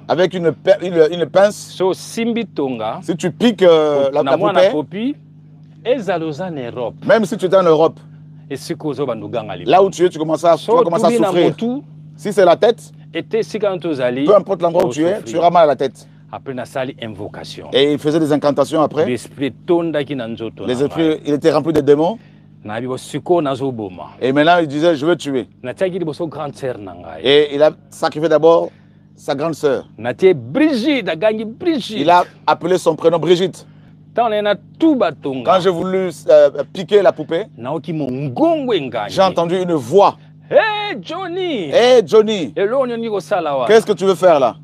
avec une pince. Si tu piques la poupée, même si tu es en Europe, là où tu es, tu vas commencer à souffrir. Si c'est la tête, peu importe l'endroit où tu es, tu auras mal à la tête. Et il faisait des incantations après. Les esprits, il était rempli de démons. Et maintenant il disait, je veux tuer. Et il a sacrifié d'abord sa grande sœur. Il a appelé son prénom Brigitte. Quand j'ai voulu piquer la poupée, j'ai entendu une voix. Hey Johnny! Hey Johnny! Qu'est-ce que tu veux faire là?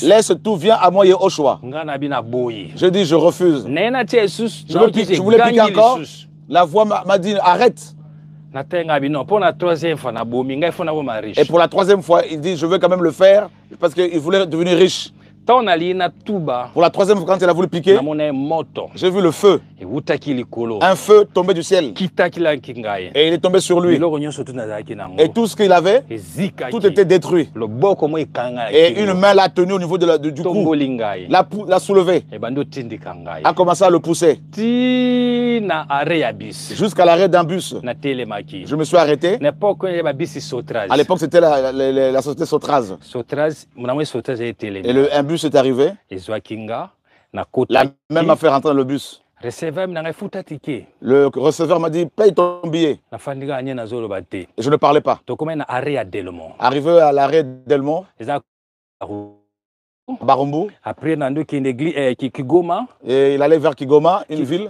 Laisse tout, viens à moi Yehoshua. Je dis, je refuse. Je voulais piquer encore. La voix m'a dit, arrête. Et pour la troisième fois, il dit, je veux quand même le faire parce qu'il voulait devenir riche. Tant ali na tuba. Pour la troisième fois, quand il a voulu piquer, Namona moto. j'ai vu le feu. E utaki likolo. Un feu tombé du ciel. Kitaki la kingaye. Et il est tombé sur lui. Biloko nyonso tu nazaki nango. Et tout ce qu'il avait, Ezikaki. tout était détruit. Le boko mo ikanga. Et une main l'a tenu au niveau de du cou. L'a soulevé. E bando tindika ngai. A commencé à le pousser. Ti na arrêt ya bus. Jusqu'à l'arrêt d'un bus. Na telemaki. Je me suis arrêté. N'importe ya bus Sotraz. À l'époque, c'était la société Sotraz. Sotraz, mon Sotraz est télé. Et un bus est arrivé. La même m'a fait rentrer dans le bus. Le receveur m'a dit, paye ton billet. Et je ne parlais pas. Arrivé à l'arrêt d'Elmont, Barumbu, après Kigoma, et il allait vers Kigoma, une ville.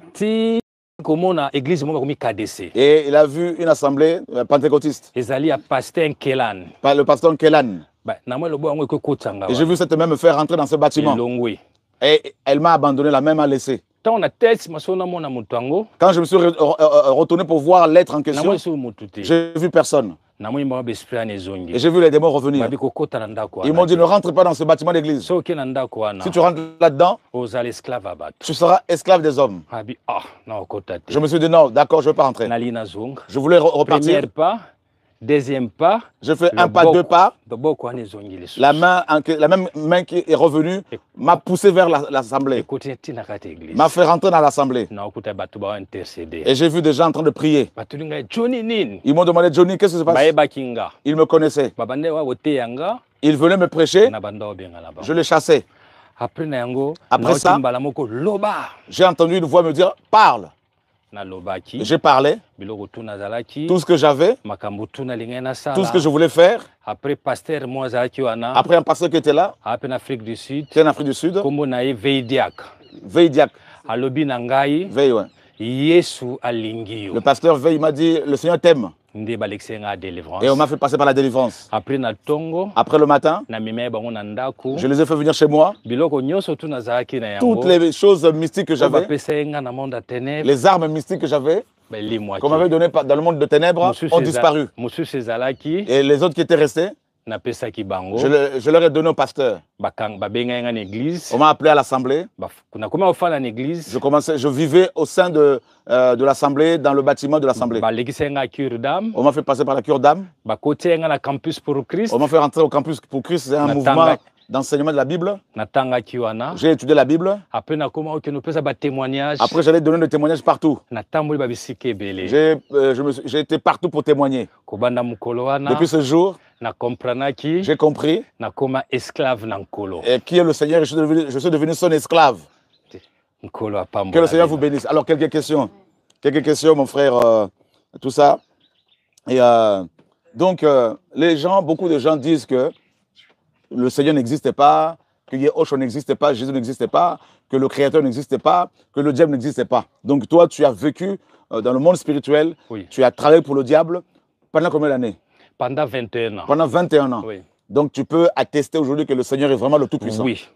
Et il a vu une assemblée pentecôtiste. Le pasteur Kelan. Et j'ai vu cette même me faire rentrer dans ce bâtiment. Et elle m'a abandonné, la même m'a laissé. Quand je me suis retourné pour voir l'être en question, j'ai vu personne. Et j'ai vu les démons revenir. Ils m'ont dit, ne rentre pas dans ce bâtiment d'église. Si tu rentres là-dedans, tu seras esclave des hommes. Je me suis dit, non, d'accord, je ne veux pas rentrer. Je voulais repartir. Deuxième pas, je fais un pas, deux pas. La même main qui est revenue m'a poussé vers l'assemblée. M'a fait rentrer dans l'assemblée. Et j'ai vu des gens en train de prier. Ils m'ont demandé, Johnny, qu'est-ce qui se passe? Ils me connaissaient. Ils venaient me prêcher. Je les chassais. Après ça, j'ai entendu une voix me dire, parle. J'ai parlé, tout ce que j'avais, tout ce que je voulais faire. Après un pasteur qui était là, qui est en Afrique du Sud, Veidiak. Le pasteur Veil m'a dit, le Seigneur t'aime. Et on m'a fait passer par la délivrance. Après le matin, je les ai fait venir chez moi. Toutes les choses mystiques que j'avais, les armes mystiques que j'avais, qu'on m'avait données dans le monde de ténèbres, ont disparu. Et les autres qui étaient restés, je leur ai donné au pasteur. On m'a appelé à l'assemblée. Je vivais au sein de l'assemblée, dans le bâtiment de l'assemblée. On m'a fait passer par la cure d'âme. On m'a fait rentrer au campus pour Christ. C'est un mouvement d'enseignement de la Bible. J'ai étudié la Bible. Après, j'allais donner des témoignages partout. J'ai été partout pour témoigner. Depuis ce jour, j'ai compris. Et qui est le Seigneur? Je suis devenu son esclave. Que le Seigneur vous bénisse. Alors, quelques questions. Quelques questions, mon frère. Tout ça. Et donc, beaucoup de gens disent que le Seigneur n'existait pas, que Yehosho n'existait pas, Jésus n'existait pas, que le Créateur n'existait pas, que le diable n'existait pas. Donc toi, tu as vécu dans le monde spirituel, oui. Tu as travaillé pour le diable pendant combien d'années? Pendant 21 ans. Pendant 21 ans. Oui. Donc tu peux attester aujourd'hui que le Seigneur est vraiment le Tout-Puissant. Oui.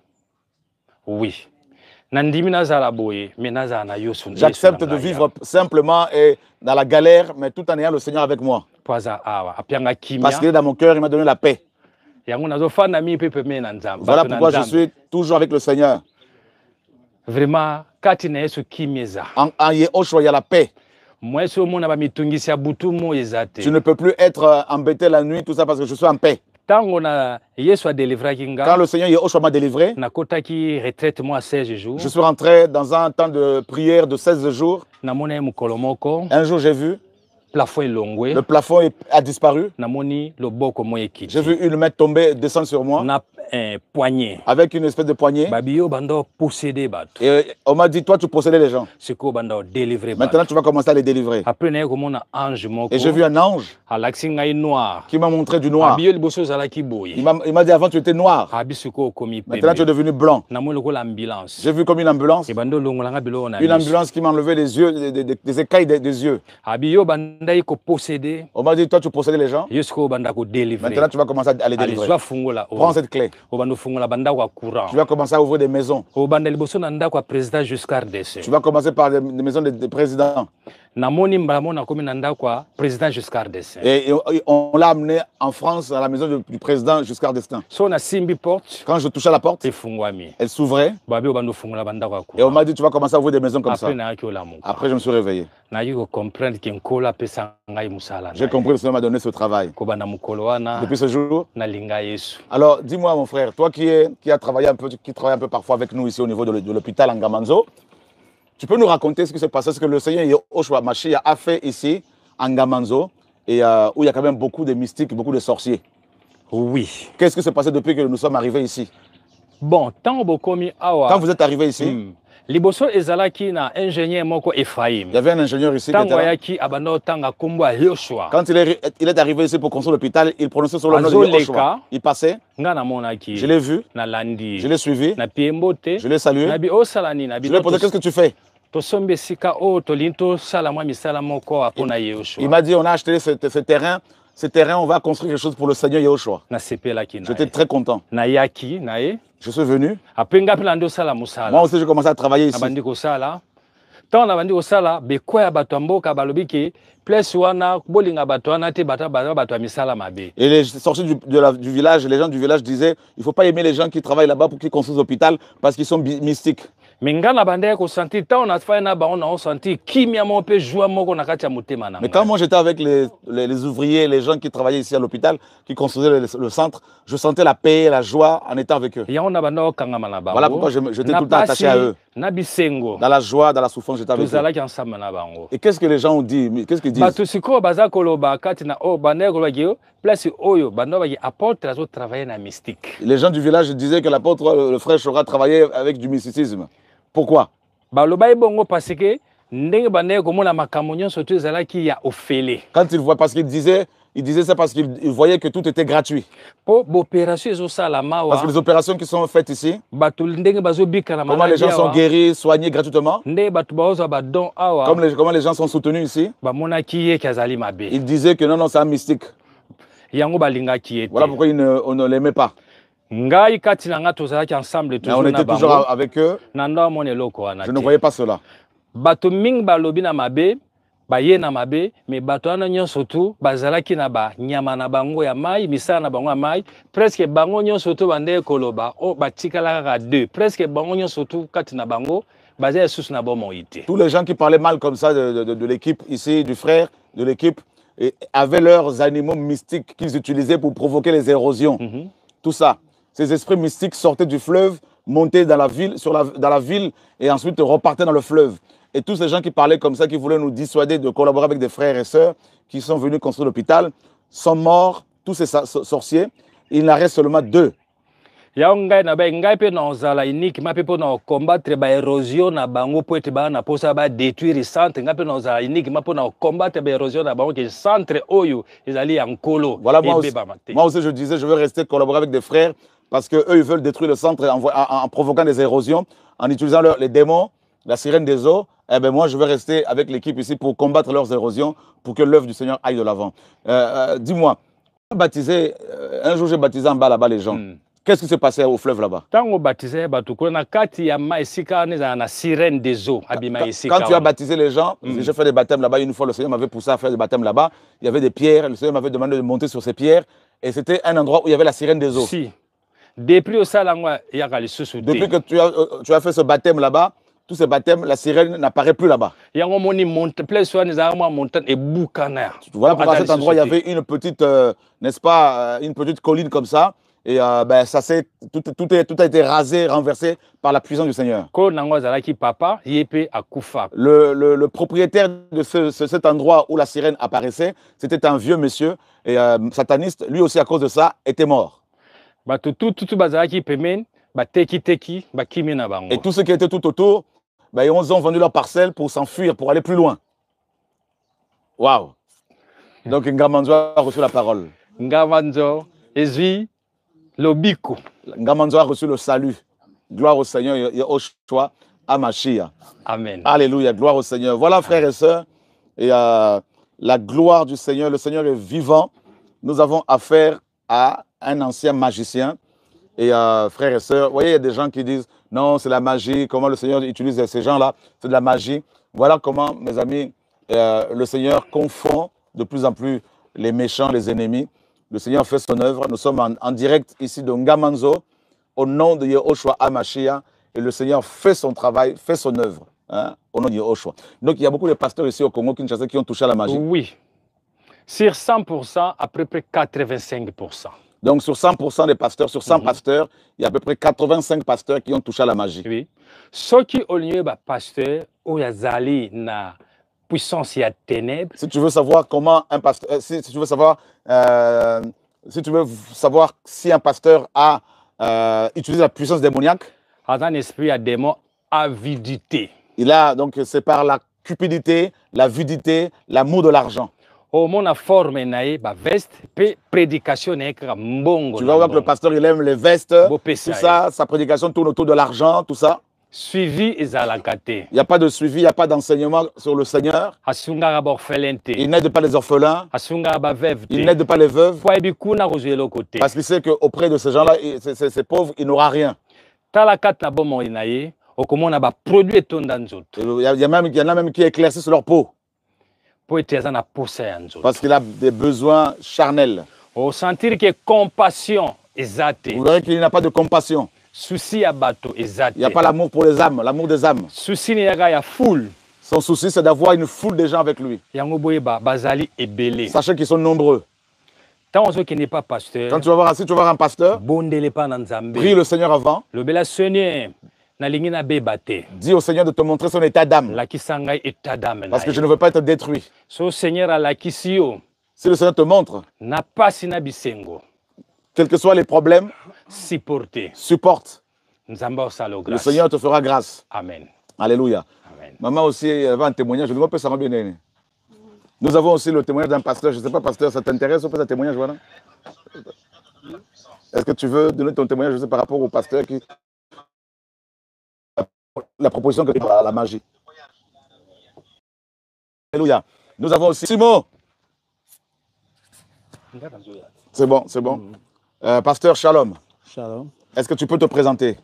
Oui. J'accepte de vivre simplement et dans la galère, mais tout en ayant le Seigneur avec moi. Parce qu'il est dans mon cœur, il m'a donné la paix. Voilà pourquoi je suis toujours avec le Seigneur. Vraiment, en Yehosho, il y a la paix. Tu ne peux plus être embêté la nuit, tout ça, parce que je suis en paix. Quand le Seigneur Yehosho m'a délivré, je suis rentré dans un temps de prière de 16 jours. Un jour, j'ai vu le plafond a disparu. J'ai vu une main tomber, descendre sur moi. Avec une espèce de poignée. Et on m'a dit, toi tu possédais les gens. Maintenant tu vas commencer à les délivrer. Et j'ai vu un ange qui m'a montré du noir. Il m'a dit, avant tu étais noir. Maintenant tu es devenu blanc. J'ai vu comme une ambulance. Une ambulance qui m'a enlevé les yeux, des écailles des yeux. On m'a dit, toi tu possédais les gens. Maintenant tu vas commencer à les délivrer. Prends cette clé. Tu vas commencer à ouvrir des maisons. Tu vas commencer par des maisons des présidents. namoni mbala komi nanda kwa président Giscard d'Estaing. Et on l'a amené en France, à la maison du président Giscard d'Estaing. So na simbi porte. Quand je touchais à la porte, elle s'ouvrait. Et on m'a dit, tu vas commencer à ouvrir des maisons comme ça. Après, je me suis réveillé. J'ai compris que le Seigneur m'a donné ce travail. Depuis ce jour. Alors, dis-moi, mon frère, toi qui travaille un peu parfois avec nous ici au niveau de l'hôpital en Ngamanzo, tu peux nous raconter ce qui s'est passé, ce que le Seigneur Yahushua Mashiach a fait ici, en Ngamanzo, et où il y a quand même beaucoup de mystiques, beaucoup de sorciers. Oui. Qu'est-ce qui s'est passé depuis que nous sommes arrivés ici? Bon, quand vous êtes arrivé ici, il y avait un ingénieur ici qui était là. Quand il est arrivé ici pour construire l'hôpital, il prononçait sur le nom de Yahushua. Il passait, je l'ai vu, je l'ai suivi, je l'ai salué, je lui ai posé, qu'est-ce que tu fais? Il m'a dit, on a acheté ce terrain, on va construire quelque chose pour le Seigneur Yahushua. J'étais très content. Je suis venu. Moi aussi, j'ai commencé à travailler ici. Et les sorties du village, les gens du village disaient, il ne faut pas aimer les gens qui travaillent là-bas pour qu'ils construisent l'hôpital parce qu'ils sont mystiques. Mais quand moi j'étais avec les ouvriers, les gens qui travaillaient ici à l'hôpital, qui construisaient le centre, je sentais la paix et la joie en étant avec eux. Voilà pourquoi j'étais tout le temps attaché à eux. Dans la joie, dans la souffrance, j'étais avec eux. Et qu'est-ce que les gens ont dit? Qu'est-ce qu'ils disent? Les gens du village disaient que l'apôtre, le frère Chora, travaillait avec du mysticisme. Pourquoi? Quand il voit, parce qu'il disait ça parce qu'il voyait que tout était gratuit. Parce que les opérations qui sont faites ici, comment les gens sont guéris, soignés gratuitement, comment les gens sont soutenus ici, il disait que non, c'est un mystique. Voilà pourquoi on ne l'aimait pas. Mais on était toujours avec eux. Je ne voyais pas cela. Tous les gens qui parlaient mal comme ça de l'équipe ici, du frère, de l'équipe, avaient leurs animaux mystiques qu'ils utilisaient pour provoquer les érosions. Tout ça. Ces esprits mystiques sortaient du fleuve, montaient dans la ville, dans la ville et ensuite repartaient dans le fleuve. Et tous ces gens qui parlaient comme ça, qui voulaient nous dissuader de collaborer avec des frères et sœurs qui sont venus construire l'hôpital, sont morts, tous ces sorciers. Il en reste seulement 2. Voilà, moi aussi je disais, je veux rester collaborer avec des frères parce qu'eux, ils veulent détruire le centre en provoquant des érosions, en utilisant les démons, la sirène des eaux. Eh bien, moi, je veux rester avec l'équipe ici pour combattre leurs érosions, pour que l'œuvre du Seigneur aille de l'avant. Dis-moi, un jour, j'ai baptisé en bas là-bas les gens. Qu'est-ce qui s'est passé au fleuve là-bas? Quand tu as baptisé les gens, j'ai fait des baptêmes là-bas. Une fois, le Seigneur m'avait poussé à faire des baptêmes là-bas. Il y avait des pierres. Le Seigneur m'avait demandé de monter sur ces pierres. Et c'était un endroit où il y avait la sirène des eaux. Si. Depuis que tu as fait ce baptême là-bas, tous ces baptêmes, la sirène n'apparaît plus là-bas. Voilà pourquoi à cet endroit, il y avait une petite, n'est-ce pas, une petite colline comme ça. Et tout a été rasé, renversé par la puissance du Seigneur. Le propriétaire de cet endroit où la sirène apparaissait, c'était un vieux monsieur, et sataniste, lui aussi à cause de ça, était mort. Et tous ceux qui étaient tout autour, ils ont vendu leur parcelle pour s'enfuir, pour aller plus loin. Waouh! Donc Ngamanzo a reçu la parole. Ngamanzo, Lobiko. Ngamanzo a reçu le salut. Gloire au Seigneur, Yahushua HaMashiach. Amen. Alléluia, gloire au Seigneur. Voilà, frères et sœurs, et la gloire du Seigneur, le Seigneur est vivant. Nous avons affaire à un ancien magicien. Et frères et sœurs, vous voyez, il y a des gens qui disent, non, c'est la magie, comment le Seigneur utilise ces gens-là, c'est de la magie. Voilà comment, mes amis, le Seigneur confond de plus en plus les méchants, les ennemis. Le Seigneur fait son œuvre. Nous sommes en direct ici de Ngamanzo, au nom de Yehoshua HaMashiach, et le Seigneur fait son travail, fait son œuvre, hein, au nom de Yehoshua. Donc il y a beaucoup de pasteurs ici au Congo Kinshasa qui ont touché à la magie. Oui. Sur 100%, à peu près 85%. Donc sur 100% des pasteurs, sur 100 pasteurs, il y a à peu près 85 pasteurs qui ont touché à la magie. Oui. Ceux qui ont lieu pasteur, ou yazali na puissance ya ténèbres. Si tu veux savoir comment un pasteur, si tu veux savoir si un pasteur a utilisé la puissance démoniaque, un esprit à démon, avidité. Il a donc c'est par la cupidité, l'avidité, l'amour de l'argent. Au monde forme nae ba veste pe prédication nekra mbongo. Tu vas voir que le pasteur il aime les vestes, tout ça, sa prédication tourne autour de l'argent, tout ça. Suivi ezalakate. Il n'y a pas de suivi, il n'y a pas d'enseignement sur le Seigneur. Asunga ba orphelinte. Il n'aide pas les orphelins. Asunga ba veuve. Il n'aide pas les veuves. Côté. Parce qu'il sait qu'auprès de ces gens-là, ces pauvres, il n'aura rien. Talakat na bomo inaye, okomona ba produit tondanzoto. Il y en a même qui éclaircissent leur peau. Parce qu'il a des besoins charnels. Au sentir que compassion est. Vous verrez qu'il n'a pas de compassion. Souci à bateau est. Il n'y a pas l'amour pour les âmes, l'amour des âmes. Souci n'y a foule. Son souci, c'est d'avoir une foule de gens avec lui. Sachez qu'ils sont nombreux. Tant qui n'est pas pasteur. Quand tu vas voir, si tu vas voir un pasteur, prie le Seigneur avant. Le Seigneur. Dis au Seigneur de te montrer son état d'âme. Parce que je ne veux pas être détruit. Si le Seigneur te montre, quels que soient les problèmes, supporte. Le Seigneur te fera grâce. Amen. Alléluia. Amen. Maman aussi avait un témoignage. Je ne vois pas ça bien aimé. Nous avons aussi le témoignage d'un pasteur. Je ne sais pas, pasteur, ça t'intéresse ou pas ce témoignage, voilà? Est-ce que tu veux donner ton témoignage, je sais, par rapport au pasteur qui... La proposition que tu as, la magie. Alléluia. Nous avons aussi Simon. C'est bon, c'est bon. Pasteur Shalom. Shalom. Est-ce que tu peux te présenter?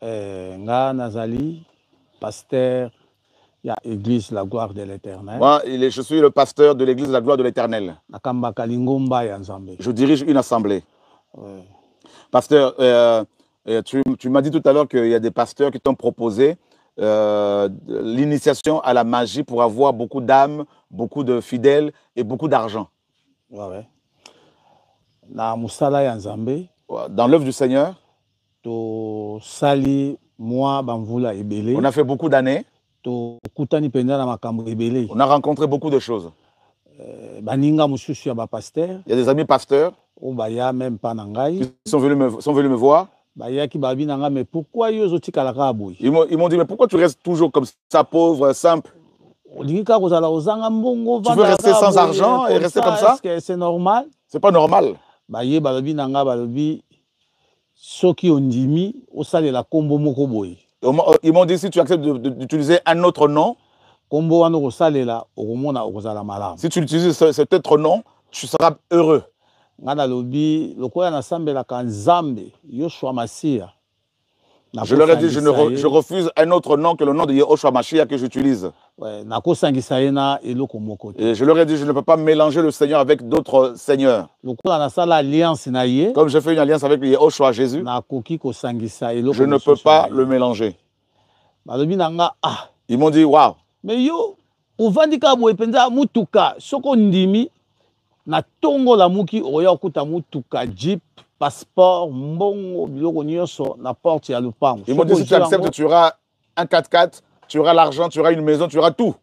Nga Nazali, pasteur de l'église La Gloire de l'Éternel. Moi, je suis le pasteur de l'église La Gloire de l'Éternel. Je dirige une assemblée. Ouais. Pasteur, tu m'as dit tout à l'heure qu'il y a des pasteurs qui t'ont proposé l'initiation à la magie pour avoir beaucoup d'âmes, beaucoup de fidèles et beaucoup d'argent. Ouais. Dans l'œuvre du Seigneur, on a fait beaucoup d'années. On a rencontré beaucoup de choses. Il y a des amis pasteurs qui sont venus me voir. Mais pourquoi ils m'ont dit, mais pourquoi tu restes toujours comme ça, pauvre, simple? Tu veux rester sans argent et rester comme ça? C'est normal? C'est pas normal. Ils m'ont dit, si tu acceptes d'utiliser un autre nom, si tu utilises cet autre nom, tu seras heureux. Je leur ai dit, je refuse un autre nom que le nom de Yehoshua Mashiach que j'utilise. Et je leur ai dit, je ne peux pas mélanger le Seigneur avec d'autres seigneurs. Comme j'ai fait une alliance avec Yehoshua Jésus, je ne peux pas le mélanger. Ils m'ont dit, waouh. Mais yo, na tongo la muki oya okuta mutuka jeep passeport mbongo biloko nyonso na porte ya lupango. Ils m'ont dit si tu acceptes, tu auras un 4x4, tu auras l'argent, tu auras une maison, tu auras tout.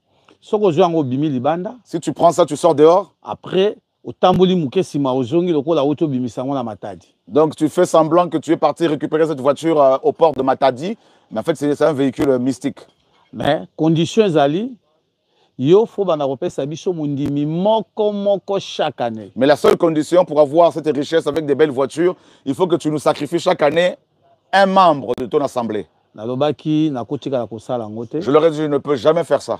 Soko zwango bimi libanda. Si tu prends ça, tu sors dehors. Après otamboli muke sima ozongi lokola auto bimisango na Matadi. Donc tu fais semblant que tu es parti récupérer cette voiture au port de Matadi, mais en fait c'est un véhicule mystique. Mais condition ezali yo faut banakopesa biso mundimi moko chaque année. Mais la seule condition pour avoir cette richesse avec des belles voitures, il faut que tu nous sacrifies chaque année un membre de ton assemblée. Nalobaki nakotika la kosala ngote. Je leur ai dit je ne peux jamais faire ça.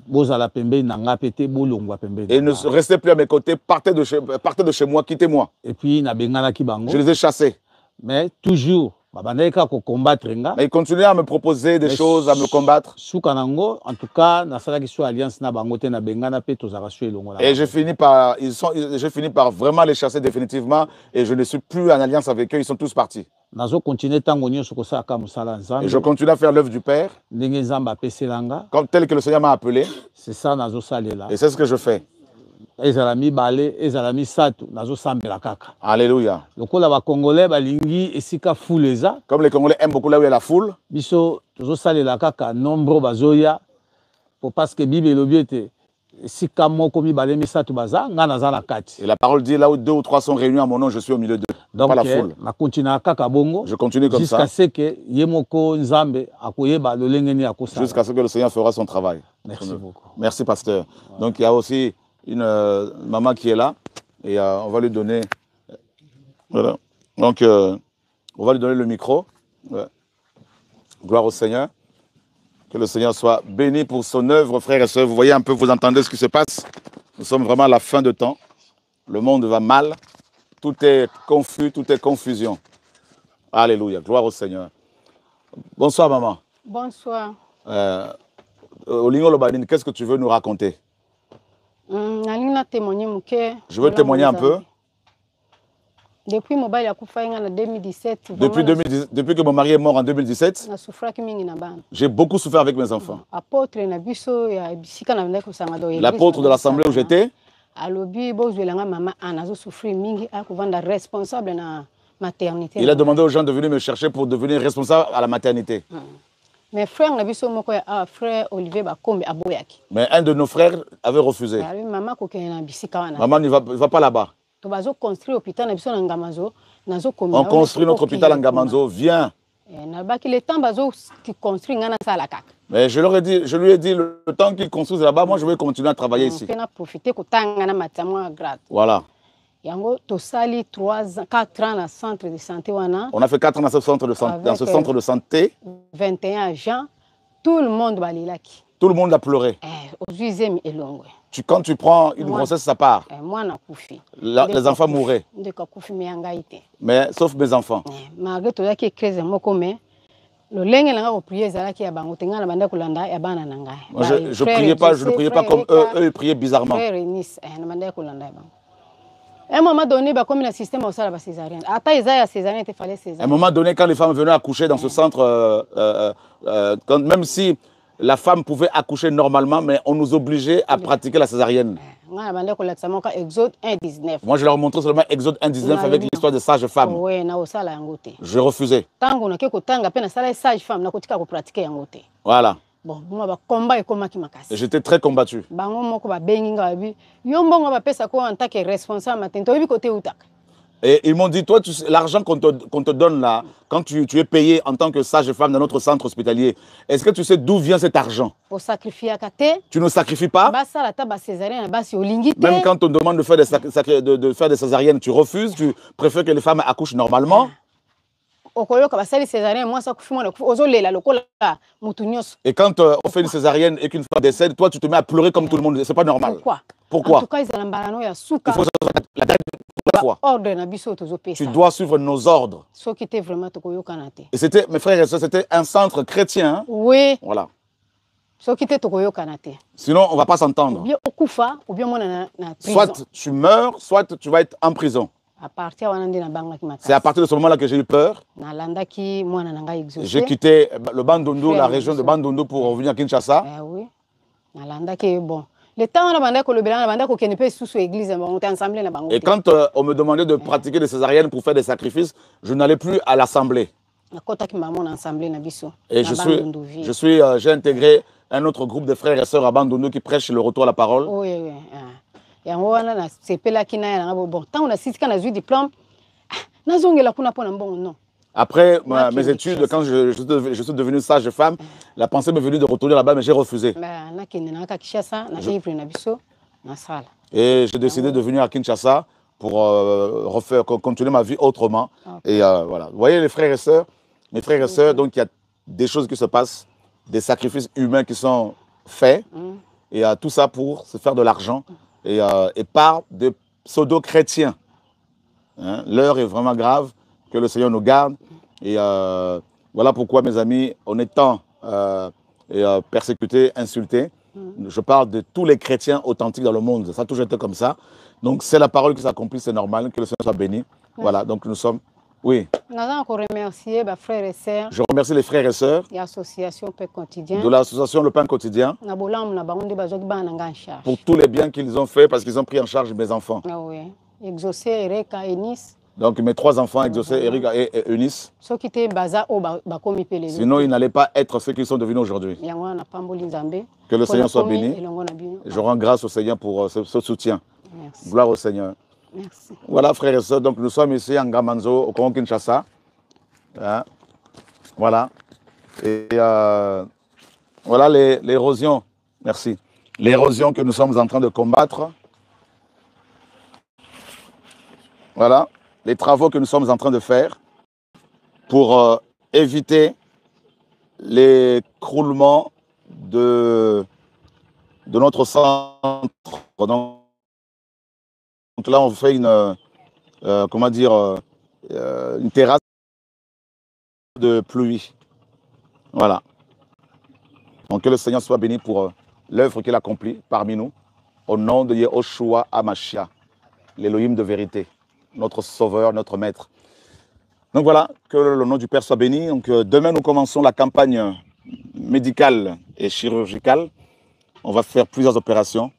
Bozala pembe nanga pété bolongwa pembe. Et ne restez plus à mes côtés, partez de chez moi, quittez-moi. Et puis na bengala ki bango. Je les ai chassés. Mais toujours Mais ils continuaient à me proposer des choses, à me combattre. En tout cas, alliance et j'ai fini par vraiment les chasser définitivement et je ne suis plus en alliance avec eux, ils sont tous partis. Et je continue à faire l'œuvre du Père, comme tel que le Seigneur m'a appelé. C'est ça, et c'est ce que je fais. Alléluia. Comme les Congolais aiment beaucoup là où il y a la foule. Parce que Bible et la parole dit là où 2 ou 3 sont réunis en mon nom, je suis au milieu d'eux. Donc, pas la foule. Je continue comme ça. Jusqu'à ce que le Seigneur fera son travail. Merci beaucoup. Merci, pasteur. Ouais. Donc, il y a aussi une maman qui est là. Et on va lui donner... Voilà. Donc, on va lui donner le micro. Ouais. Gloire au Seigneur. Que le Seigneur soit béni pour son œuvre, frères et sœurs. Vous voyez un peu, vous entendez ce qui se passe. Nous sommes vraiment à la fin de temps. Le monde va mal. Tout est confus, tout est confusion. Alléluia. Gloire au Seigneur. Bonsoir, maman. Bonsoir. Olingo Lobanine, qu'est-ce que tu veux nous raconter? Je veux témoigner un peu. Depuis mon mari en 2017. Depuis que mon mari est mort en 2017, j'ai beaucoup souffert avec mes enfants. L'apôtre de l'assemblée où j'étais, il a demandé aux gens de venir me chercher pour devenir responsable à la maternité. Mais un de nos frères avait refusé. Maman ne va pas là-bas. On construit notre hôpital en Gamanzo, viens. Mais je lui ai dit, le temps qu'ils construisent là-bas, moi je vais continuer à travailler ici. Voilà. On a fait 4 ans dans ce centre de santé. 21 gens, tout le monde balilaki. Tout le monde a pleuré. Quand tu prends une grossesse, ça part. Les enfants mouraient. Mais sauf mes enfants. Je ne priais pas comme eux. Eux, ils priaient bizarrement. À un moment donné, comme le système au la césarienne. À un moment donné, quand les femmes venaient accoucher dans ce centre, même si la femme pouvait accoucher normalement, mais on nous obligeait à pratiquer la césarienne. Moi, je leur montrais seulement Exode 1,19 avec l'histoire des sages-femmes. Je refusais. Voilà. J'étais très combattu. Et ils m'ont dit, toi, l'argent qu'on te donne là, quand tu es payé en tant que sage-femme dans notre centre hospitalier, est-ce que tu sais d'où vient cet argent? Tu ne sacrifies pas? Même quand on te demande de faire des césariennes, tu refuses, tu préfères que les femmes accouchent normalement? Et quand on fait une césarienne et qu'une femme décède, toi tu te mets à pleurer comme tout le monde. C'est pas normal. Pourquoi? Il faut que ce soit la dernière fois. Tu dois suivre nos ordres. Et c'était, mes frères et sœurs, c'était un centre chrétien. Oui. Voilà. Sinon, on ne va pas s'entendre. Soit tu meurs, soit tu vas être en prison. C'est à partir de ce moment-là que j'ai eu peur. J'ai quitté le Bandundu, la région de Bandundu pour revenir à Kinshasa. Et quand on me demandait de pratiquer des césariennes pour faire des sacrifices, je n'allais plus à l'assemblée. Et j'ai intégré un autre groupe de frères et sœurs à Bandundu qui prêchent le retour à la parole. Après mes études, quand je suis devenu sage-femme, la pensée m'est venue de retourner là-bas, mais j'ai refusé. Et j'ai décidé de venir à Kinshasa pour continuer ma vie autrement. Et voilà. Vous voyez les frères et sœurs, mes frères et sœurs, donc il y a des choses qui se passent, des sacrifices humains qui sont faits, et tout ça pour se faire de l'argent, et par des pseudo-chrétiens. Hein? L'heure est vraiment grave, que le Seigneur nous garde. Et voilà pourquoi, mes amis, en étant persécutés, insultés, je parle de tous les chrétiens authentiques dans le monde. Ça a toujours été comme ça. Donc, c'est la parole qui s'accomplit, c'est normal, que le Seigneur soit béni. Voilà, donc nous sommes... Oui. Nous allons encore remercier mes frères et sœurs. Je remercie les frères et sœurs de l'association Pain Quotidien. De l'association Le Pain Quotidien. Pour tous les biens qu'ils ont fait parce qu'ils ont pris en charge mes enfants. Ah oui. Exaucé, Erika et Eunice. Donc mes 3 enfants, Exaucé, Erika et Eunice. Sinon, ils n'allaient pas être ceux qu'ils sont devenus aujourd'hui. Que le Seigneur soit béni. Je rends grâce au Seigneur pour ce soutien. Merci. Gloire au Seigneur. Merci. Voilà, frères et sœurs, donc nous sommes ici en Gamanzo, au Congo-Kinshasa. Hein? Voilà. Et voilà l'érosion. Merci. L'érosion que nous sommes en train de combattre. Voilà. Les travaux que nous sommes en train de faire pour éviter l'écroulement de notre centre. Donc là, on fait une terrasse de pluie. Voilà. Donc que le Seigneur soit béni pour l'œuvre qu'il accomplit parmi nous. Au nom de Yehoshua Hamashia, l'Élohim de vérité, notre sauveur, notre maître. Donc voilà, que le nom du Père soit béni. Donc demain, nous commençons la campagne médicale et chirurgicale. On va faire plusieurs opérations.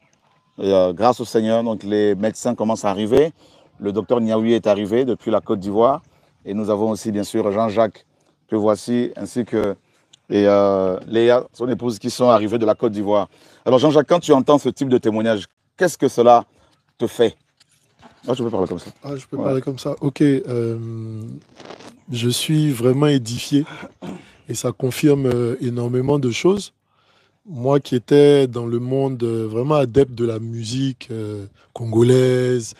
Et, grâce au Seigneur, donc les médecins commencent à arriver. Le docteur Niaoui est arrivé depuis la Côte d'Ivoire. Et nous avons aussi, bien sûr, Jean-Jacques, que voici, ainsi que Léa, son épouse, qui sont arrivés de la Côte d'Ivoire. Alors, Jean-Jacques, quand tu entends ce type de témoignage, qu'est-ce que cela te fait? Ah, je peux parler comme ça. Ah, je peux parler comme ça. Ok. Je suis vraiment édifié. Et ça confirme énormément de choses. Moi qui étais dans le monde vraiment adepte de la musique congolaise,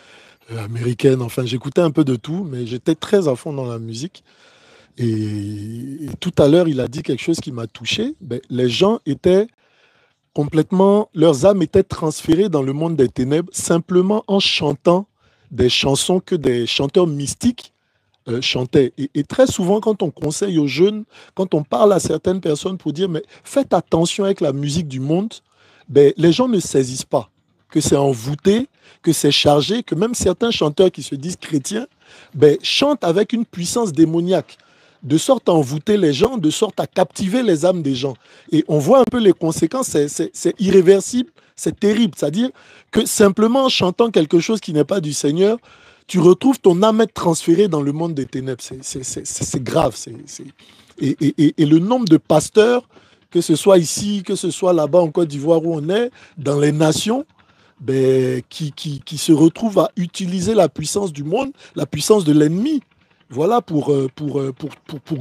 américaine, enfin j'écoutais un peu de tout, mais j'étais très à fond dans la musique. Et tout à l'heure, il a dit quelque chose qui m'a touché. Ben, les gens étaient complètement, leurs âmes étaient transférées dans le monde des ténèbres simplement en chantant des chansons que des chanteurs mystiques chantaient. Et très souvent, quand on conseille aux jeunes, quand on parle à certaines personnes pour dire mais faites attention avec la musique du monde, ben, les gens ne saisissent pas que c'est envoûté, que c'est chargé, que même certains chanteurs qui se disent chrétiens ben, chantent avec une puissance démoniaque, de sorte à envoûter les gens, de sorte à captiver les âmes des gens. Et on voit un peu les conséquences, c'est irréversible, c'est terrible. C'est-à-dire que simplement en chantant quelque chose qui n'est pas du Seigneur, tu retrouves ton âme être transférée dans le monde des ténèbres. C'est grave. Et le nombre de pasteurs, que ce soit ici, que ce soit là-bas en Côte d'Ivoire où on est, dans les nations, ben, qui se retrouvent à utiliser la puissance du monde, la puissance de l'ennemi, voilà, pour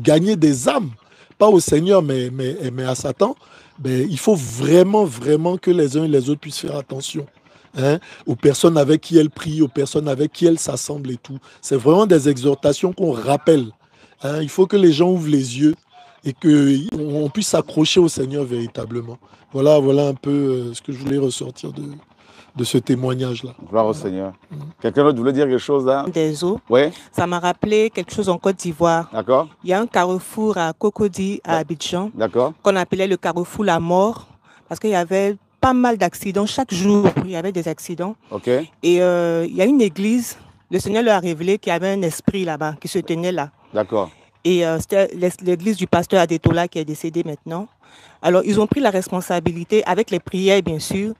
gagner des âmes, pas au Seigneur, mais à Satan, ben, il faut vraiment, vraiment que les uns et les autres puissent faire attention. Hein, aux personnes avec qui elles prient, aux personnes avec qui elles s'assemblent et tout. C'est vraiment des exhortations qu'on rappelle. Hein, il faut que les gens ouvrent les yeux et qu'on puisse s'accrocher au Seigneur véritablement. Voilà un peu ce que je voulais ressortir de ce témoignage-là. Gloire au Seigneur. Quelqu'un d'autre voulait dire quelque chose là? Des eaux. Ouais. Ça m'a rappelé quelque chose en Côte d'Ivoire. D'accord. Il y a un carrefour à Cocody, à Abidjan, qu'on appelait le carrefour La Mort, parce qu'il y avait pas mal d'accidents. Chaque jour, il y avait des accidents. Okay. Et il y a une église, le Seigneur leur a révélé qu'il y avait un esprit là-bas qui se tenait là. D'accord. Et c'était l'église du pasteur Adetola qui est décédé maintenant. Alors, ils ont pris la responsabilité, avec les prières bien sûr,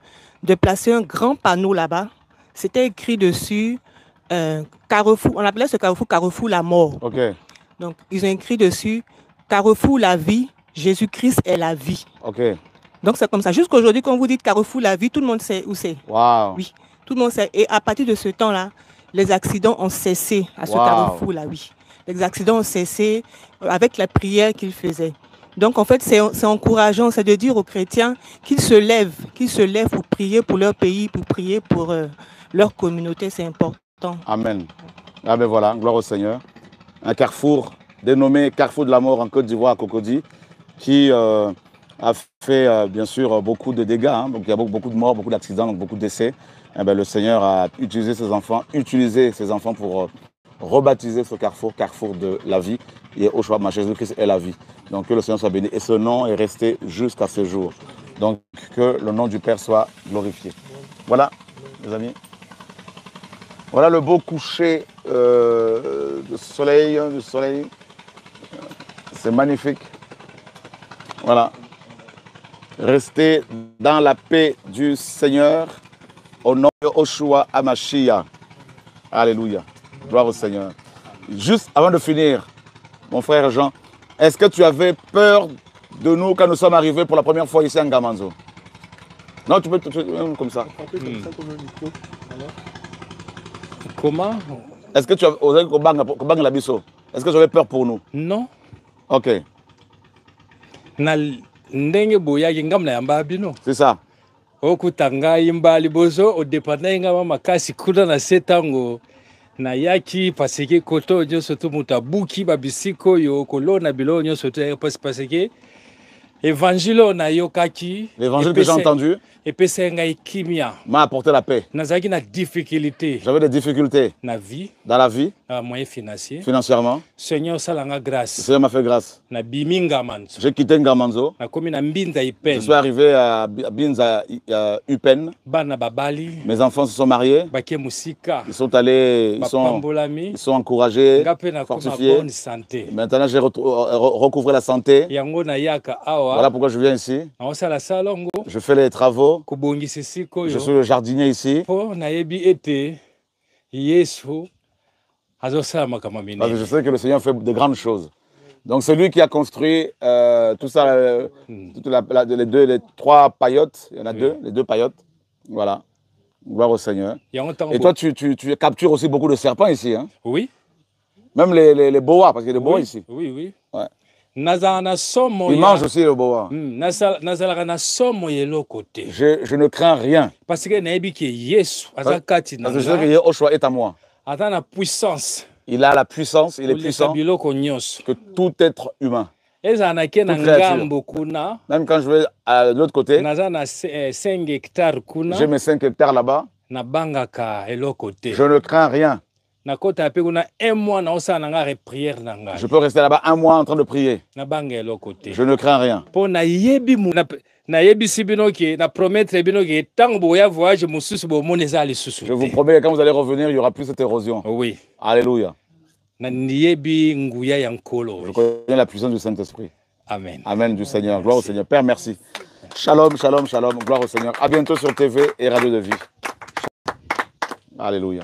de placer un grand panneau là-bas. C'était écrit dessus, Carrefour, on appelait ce Carrefour La Mort. Okay. Donc, ils ont écrit dessus, Carrefour la vie, Jésus-Christ est la vie. Okay. Donc, c'est comme ça. Jusqu'aujourd'hui, quand vous dites Carrefour la vie, tout le monde sait où c'est. Wow. Oui, tout le monde sait. Et à partir de ce temps-là, les accidents ont cessé à ce carrefour-là, oui. Les accidents ont cessé avec la prière qu'ils faisaient. Donc, en fait, c'est encourageant, c'est de dire aux chrétiens qu'ils se lèvent pour prier pour leur pays, pour prier pour leur communauté, c'est important. Amen. Ah ben voilà, gloire au Seigneur. Un carrefour dénommé Carrefour de la Mort en Côte d'Ivoire, à Cocody, qui a fait bien sûr beaucoup de dégâts. Hein. Donc il y a beaucoup de morts, beaucoup d'accidents, donc beaucoup de décès. Eh ben, le Seigneur a utilisé ses enfants pour rebaptiser ce carrefour, Carrefour de la vie. Yehoshua, ma Jésus-Christ est la vie. Donc que le Seigneur soit béni. Et ce nom est resté jusqu'à ce jour. Donc que le nom du Père soit glorifié. Voilà, les amis. Voilà le beau coucher de soleil. C'est magnifique. Voilà. Restez dans la paix du Seigneur au nom de Yehoshua HaMashiach. Alléluia. Gloire au Seigneur. Juste avant de finir, mon frère Jean, est-ce que tu avais peur de nous quand nous sommes arrivés pour la première fois ici en Gamanzo? Non, tu peux comme ça. Comment? Est-ce que tu avais osé que la biso? Est-ce que tu avais peur pour nous? Non. Ok. Na ndenge boyaki ngamna yamba bino. C'est ça. Okutanga imbali bozo odepanda ngama makasi kuna na setango na yaki parce que koto nyoso to mutabuki babisiko yo kolona bilo nyoso to parce que évangile na yokaki. L'évangile que j'ai entendu m'a apporté la paix. J'avais des difficultés na vie, dans la vie, moyen financier. Financièrement. Seigneur salanga grâce. Le Seigneur m'a fait grâce. J'ai quitté Ngamanzo. Je suis arrivé à Binza Upen. Mes enfants se sont mariés. Ils sont allés, ils sont encouragés, fortifiés. Maintenant, j'ai recouvré la santé. Voilà pourquoi je viens ici. Je fais les travaux. Je suis le jardinier ici. Parce que je sais que le Seigneur fait de grandes choses. Donc c'est lui qui a construit tout ça, les trois paillotes. Il y en a deux, les deux paillotes. Voilà. Gloire au Seigneur. Et toi, tu captures aussi beaucoup de serpents ici. Hein? Oui. Même les boas, parce qu'il y a des boas ici. Oui, oui. Ouais. Il mange aussi le boa. Je ne crains rien. Parce que je sais que Yehoshua est à moi. Il a la puissance, il est puissant que tout être humain. Même quand je vais à l'autre côté, j'ai mes 5 hectares là-bas. Je ne crains rien. Je peux rester là-bas 1 mois en train de prier. Je ne crains rien. Je vous promets que quand vous allez revenir, il n'y aura plus cette érosion. Oui. Alléluia. Je connais la puissance du Saint-Esprit. Amen. Amen du Seigneur. Gloire au Seigneur. Père, merci. Shalom, shalom, shalom. Gloire au Seigneur. À bientôt sur TV et Radio de Vie. Alléluia.